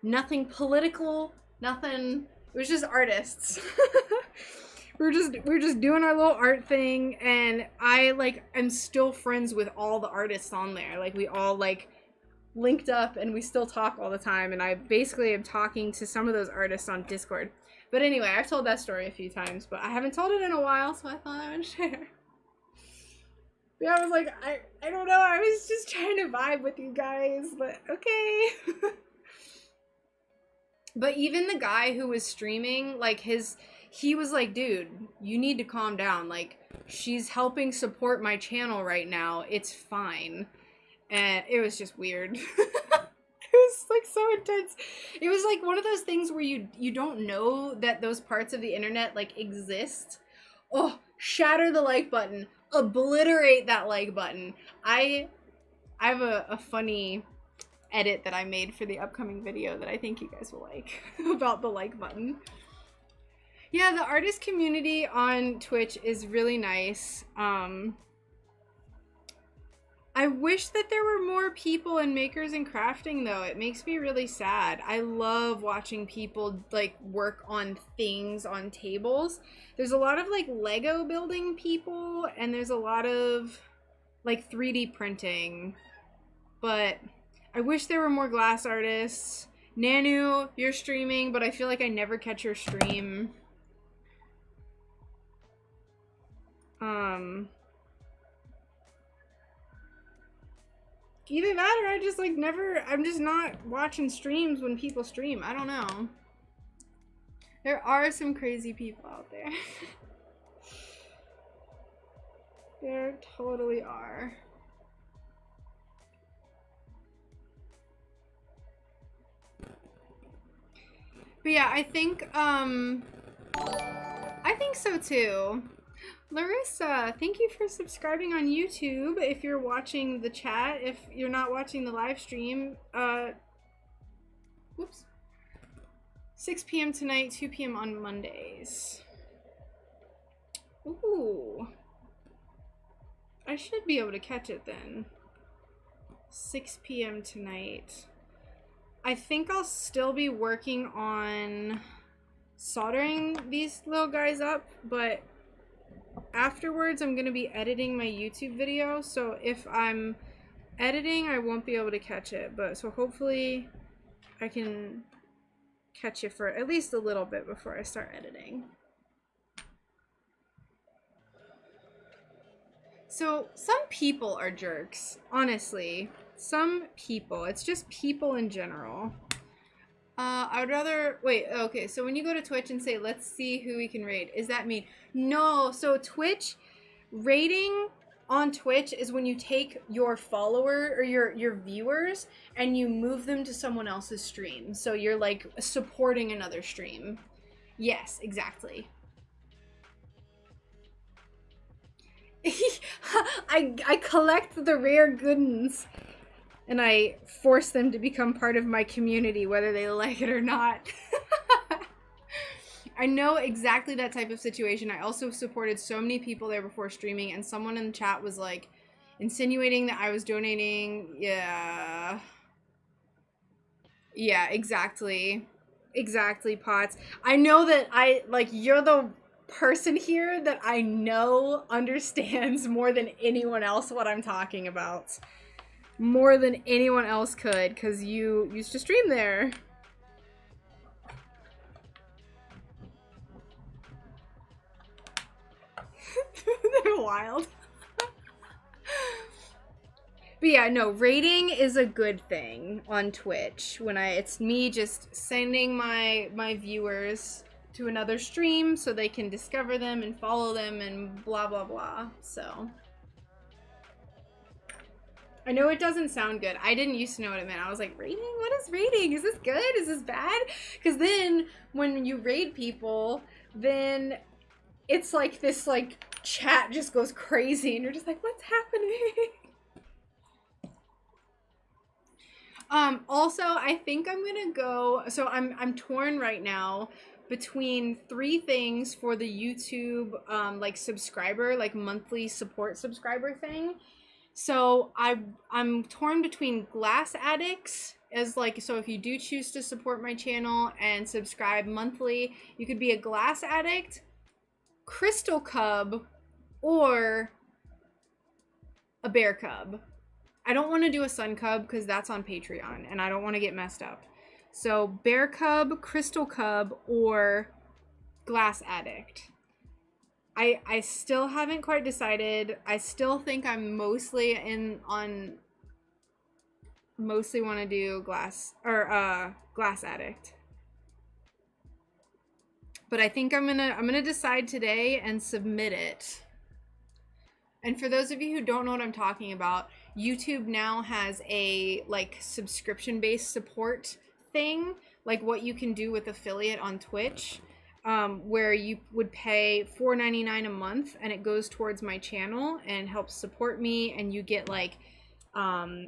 Nothing political, nothing. It was just artists. we were just doing our little art thing, and I'm still friends with all the artists on there. Like we all like linked up, and we still talk all the time, and I basically am talking to some of those artists on Discord. But anyway, I've told that story a few times, but I haven't told it in a while, so I thought I would share. Yeah, I was like, I don't know, I was just trying to vibe with you guys, but okay. But even the guy who was streaming, like he was like, dude, you need to calm down. Like, she's helping support my channel right now. It's fine. And it was just weird. It was like so intense. It was like one of those things where you don't know that those parts of the internet like exist. Oh, shatter the like button. Obliterate that like button. I have a funny edit that I made for the upcoming video that I think you guys will like about the like button. Yeah, the artist community on Twitch is really nice. I wish that there were more people in makers and crafting though. It makes me really sad. I love watching people like work on things on tables. There's a lot of like Lego building people, and there's a lot of like 3D printing, but I wish there were more glass artists. Nanu, you're streaming, but I feel like I never catch your stream. Either that or I just like never, I'm just not watching streams when people stream. I don't know. There are some crazy people out there. There totally are. But yeah, I think so too. Larissa, thank you for subscribing on YouTube. If you're watching the chat, if you're not watching the live stream, whoops. 6 p.m. tonight, 2 p.m. on Mondays. Ooh. I should be able to catch it then. 6 p.m. tonight. I think I'll still be working on soldering these little guys up, but afterwards I'm going to be editing my YouTube video, so if I'm editing I won't be able to catch it, but so hopefully I can catch it for at least a little bit before I start editing. So some people are jerks, honestly. Some people. It's just people in general. I would rather... Wait, okay. So when you go to Twitch and say, let's see who we can raid, is that mean? No. So Twitch, raiding on Twitch is when you take your follower or your viewers and you move them to someone else's stream. So you're like supporting another stream. Yes, exactly. I collect the rare goodens and I force them to become part of my community, whether they like it or not. I know exactly that type of situation. I also supported so many people there before streaming, and someone in the chat was like insinuating that I was donating. Yeah, exactly. Exactly, Potts. I know that you're the person here that I know understands more than anyone else what I'm talking about. More than anyone else could, because you used to stream there. They're wild. But yeah, no, rating is a good thing on Twitch. When it's me just sending my viewers to another stream so they can discover them and follow them and blah blah blah. So I know it doesn't sound good. I didn't used to know what it meant. I was like, rating? What is rating? Is this good? Is this bad? Because then when you raid people, then it's like this like chat just goes crazy and you're just like, what's happening? Also, I think I'm gonna go, so I'm torn right now between 3 things for the YouTube like subscriber, like monthly support subscriber thing. So I'm torn between Glass Addicts as like, so if you do choose to support my channel and subscribe monthly, you could be a Glass Addict, Crystal Cub, or a Bear Cub. I don't want to do a Sun Cub because that's on Patreon and I don't want to get messed up. So Bear Cub, Crystal Cub, or Glass Addict. I still haven't quite decided. I still think I'm mostly mostly want to do Glass Addict. But I think I'm gonna decide today and submit it. And for those of you who don't know what I'm talking about, YouTube now has a like subscription-based support thing, like what you can do with affiliate on Twitch, where you would pay $4.99 a month and it goes towards my channel and helps support me, and you get like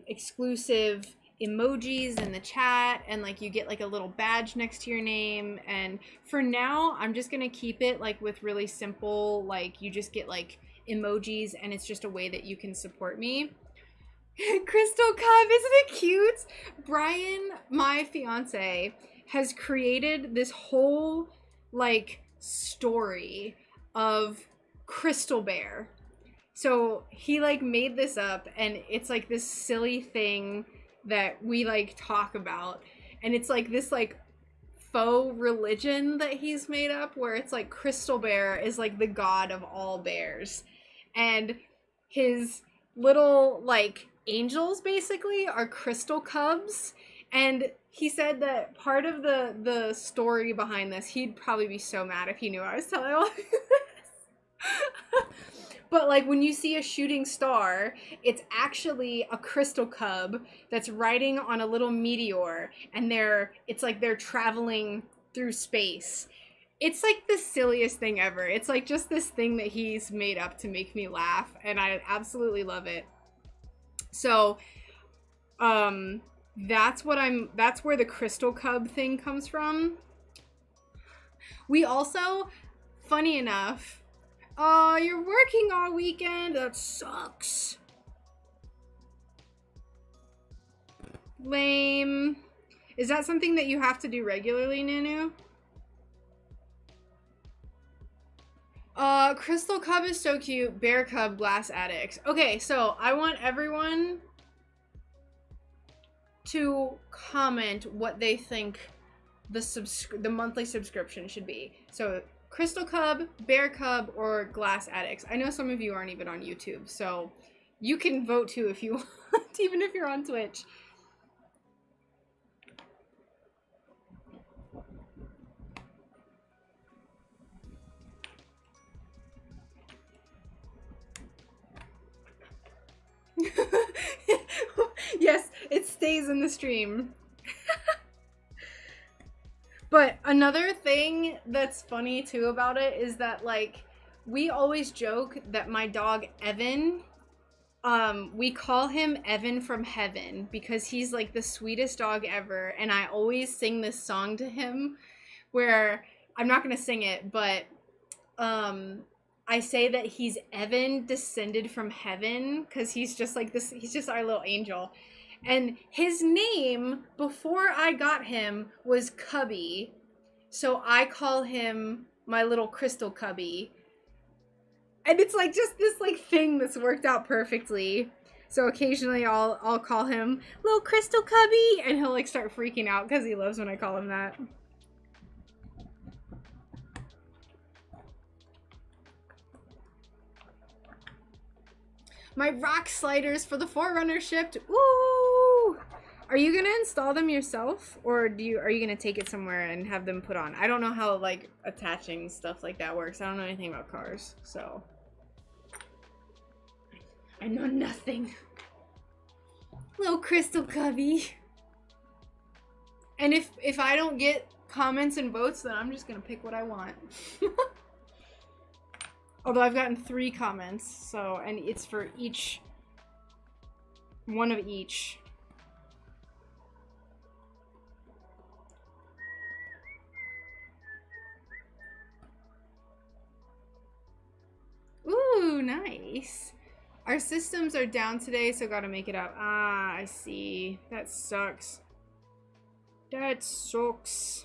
exclusive emojis in the chat, and like you get like a little badge next to your name. And for now I'm just gonna keep it like with really simple, like you just get like emojis and it's just a way that you can support me. Crystal Cub, isn't it cute? Brian, my fiance, has created this whole like story of Crystal Bear. So he like made this up and it's like this silly thing that we like talk about, and it's like this like faux religion that he's made up where it's like Crystal Bear is like the god of all bears, and his little like angels basically are crystal cubs. And he said that part of the story behind this, he'd probably be so mad if he knew I was telling all this. But like when you see a shooting star, it's actually a crystal cub that's riding on a little meteor, and it's like they're traveling through space. It's like the silliest thing ever. It's like just this thing that he's made up to make me laugh, and I absolutely love it. So, that's where the crystal cub thing comes from. We also, funny enough, oh, you're working all weekend. That sucks. Lame. Is that something that you have to do regularly, Nunu? Crystal Cub is so cute. Bear Cub, Glass Addicts. Okay, so I want everyone to comment what they think the monthly subscription should be. So Crystal Cub, Bear Cub, or Glass Addicts. I know some of you aren't even on YouTube, so you can vote too if you want, even if you're on Twitch. Yes, it stays in the stream. But another thing that's funny too about it is that, like, we always joke that my dog Evan, we call him Evan from Heaven because he's like the sweetest dog ever, and I always sing this song to him where I'm not gonna sing it, but I say that he's Evan descended from heaven because he's just like this. He's just our little angel. And his name before I got him was Cubby. So I call him my little crystal Cubby. And it's like just this like thing that's worked out perfectly. So occasionally I'll call him little crystal Cubby, and he'll like start freaking out because he loves when I call him that. My rock sliders for the Forerunner shipped. Woo! Are you gonna install them yourself, or are you gonna take it somewhere and have them put on? I don't know how like attaching stuff like that works. I don't know anything about cars, so I know nothing. Little crystal Cubby. And if I don't get comments and votes, then I'm just gonna pick what I want. Although I've gotten 3 comments, so, and it's for each, one of each. Ooh, nice. Our systems are down today, so gotta make it up. Ah, I see. That sucks. That sucks.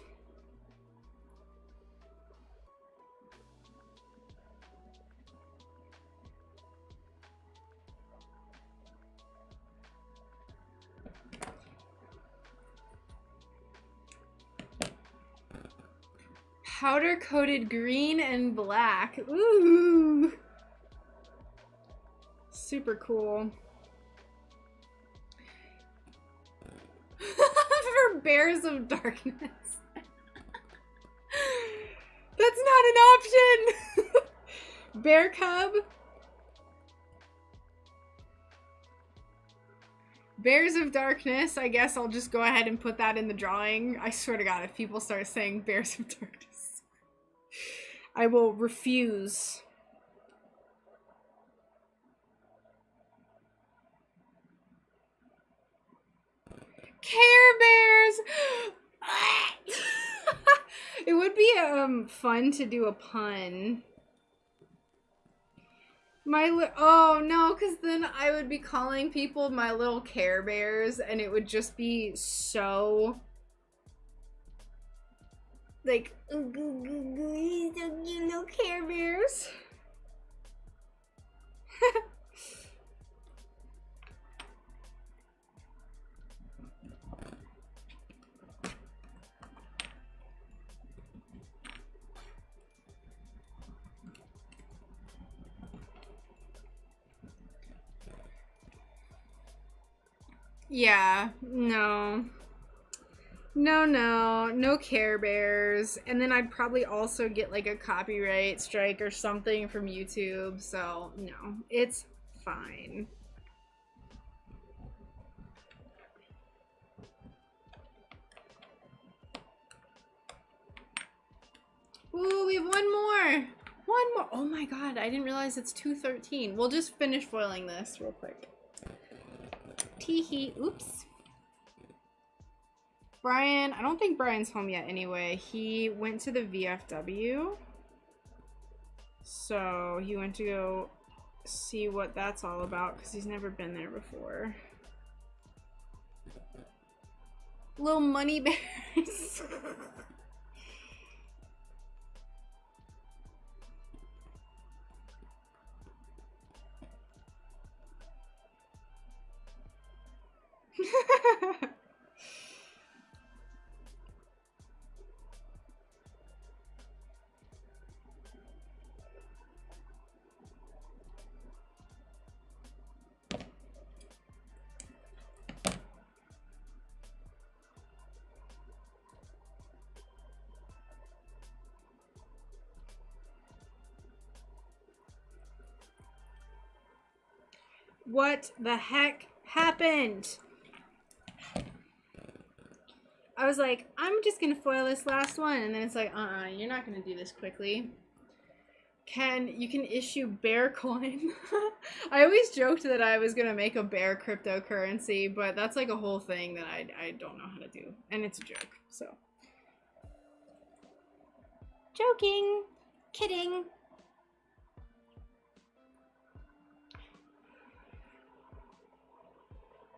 Powder coated green and black. Ooh. Super cool. For Bears of Darkness. That's not an option. Bear Cub. Bears of Darkness. I guess I'll just go ahead and put that in the drawing. I swear to God, if people start saying Bears of Darkness, I will refuse. Care Bears! It would be fun to do a pun. Oh no, because then I would be calling people my little Care Bears, and it would just be so like, you know, Care Bears. Yeah, no. No Care Bears. And then I'd probably also get like a copyright strike or something from YouTube, so no, it's fine. Ooh, we have one more. One more. Oh my god, I didn't realize it's 2:13. We'll just finish foiling this real quick. Teehee. Oops. Brian, I don't think Brian's home yet anyway. He went to the VFW. So he went to go see what that's all about because he's never been there before. Little money bears. What the heck happened? I was like, I'm just gonna foil this last one, and then it's like, you're not gonna do this quickly. You can issue bear coin. I always joked that I was gonna make a bear cryptocurrency, but that's like a whole thing that I don't know how to do, and it's a joke, so. Joking. Kidding.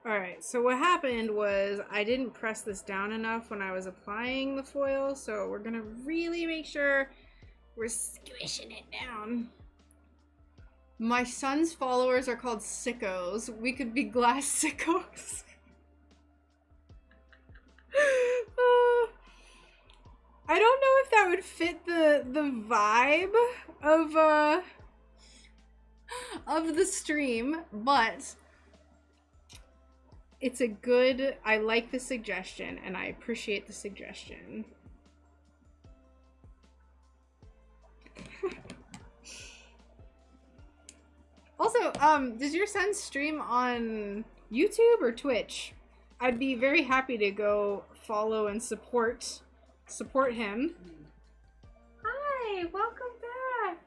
Alright, so what happened was I didn't press this down enough when I was applying the foil, so we're gonna really make sure we're squishing it down. My son's followers are called sickos. We could be glass sickos. I don't know if that would fit the vibe of the stream, but it's a good, I like the suggestion, and I appreciate the suggestion. Also, does your son stream on YouTube or Twitch? I'd be very happy to go follow and support him. Hi, welcome back.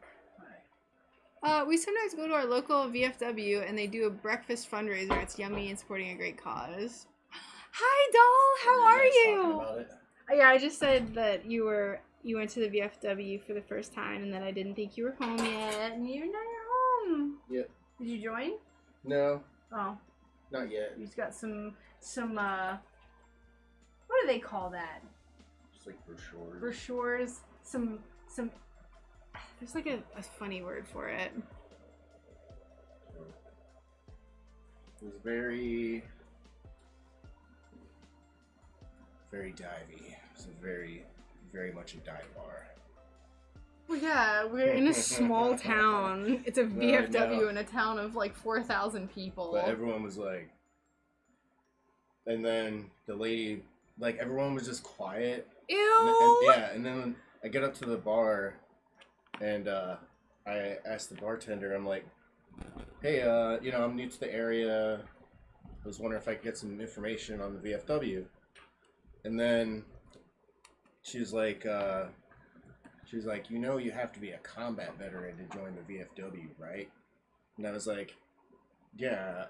We sometimes go to our local VFW and they do a breakfast fundraiser. It's yummy and supporting a great cause. Hi, doll. How are you? Yeah, I just said that you went to the VFW for the first time, and then I didn't think you were home yet, and you're not home. Yep. Did you join? No. Oh. Not yet. You just got some what do they call that? Just like brochures. Brochures. Some. There's like a funny word for it. It was very divey. It was very much a dive bar. Well, yeah, we're in a small town. It's a VFW in a town of like 4,000 people. But everyone was like, and then the lady, like everyone was just quiet. Ew. And then I get up to the bar, and I asked the bartender, I'm like, hey, I'm new to the area. I was wondering if I could get some information on the VFW. And then she was like, you have to be a combat veteran to join the VFW, right? And I was like, yeah,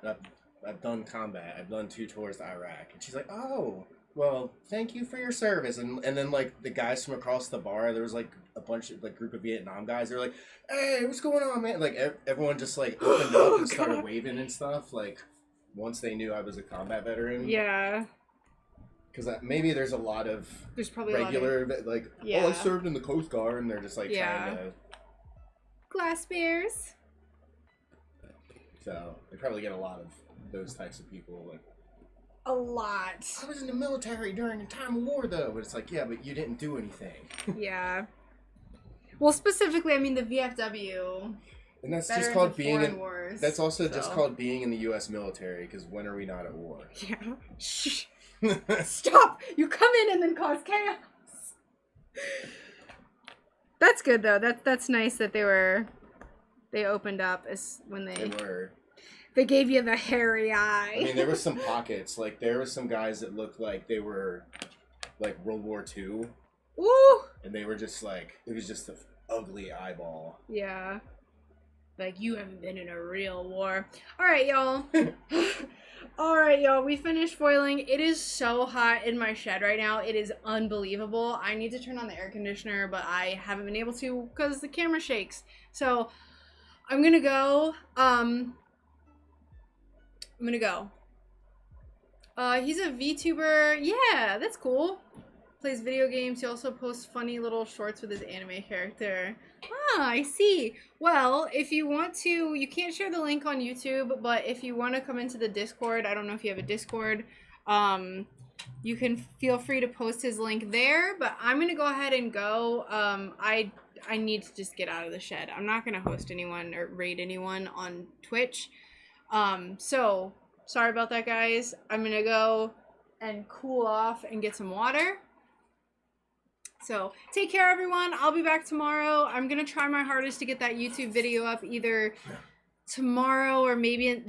I've done combat. I've done 2 tours to Iraq. And she's like, oh, well, thank you for your service. And then, like, the guys from across the bar, there was, like, a bunch of, like, group of Vietnam guys. They're like, hey, what's going on, man? Like, everyone just, like, opened up and started waving and stuff, like, once they knew I was a combat veteran. Yeah. Because maybe there's a lot of regular, like, I served in the Coast Guard, and they're just, like, trying to... Glass bears. So, they probably get a lot of those types of people, like... A lot. I was in the military during a time of war, though. But it's like, yeah, but you didn't do anything. Yeah. Well, specifically, I mean, the VFW. And that's just called being in... Wars, that's also just called being in the U.S. military, because when are we not at war? Yeah. Shh. Stop! You come in and then cause chaos. That's good though. That's nice that they opened up as when they gave you the hairy eye. I mean, there were some pockets. Like there were some guys that looked like they were like World War II, Ooh. And they were just like, it was just an ugly eyeball. Yeah. Like, you haven't been in a real war. All right, y'all. All right, y'all. We finished foiling. It is so hot in my shed right now. It is unbelievable. I need to turn on the air conditioner, but I haven't been able to because the camera shakes. So I'm gonna go. He's a VTuber. Yeah, that's cool. Plays video games. He also posts funny little shorts with his anime character. Ah, I see. Well, if you want to, you can't share the link on YouTube, but if you want to come into the Discord, I don't know if you have a Discord, you can feel free to post his link there, but I'm going to go ahead and go. I need to just get out of the shed. I'm not going to host anyone or raid anyone on Twitch. So, sorry about that, guys. I'm going to go and cool off and get some water. So, take care, everyone. I'll be back tomorrow. I'm going to try my hardest to get that YouTube video up either tomorrow or maybe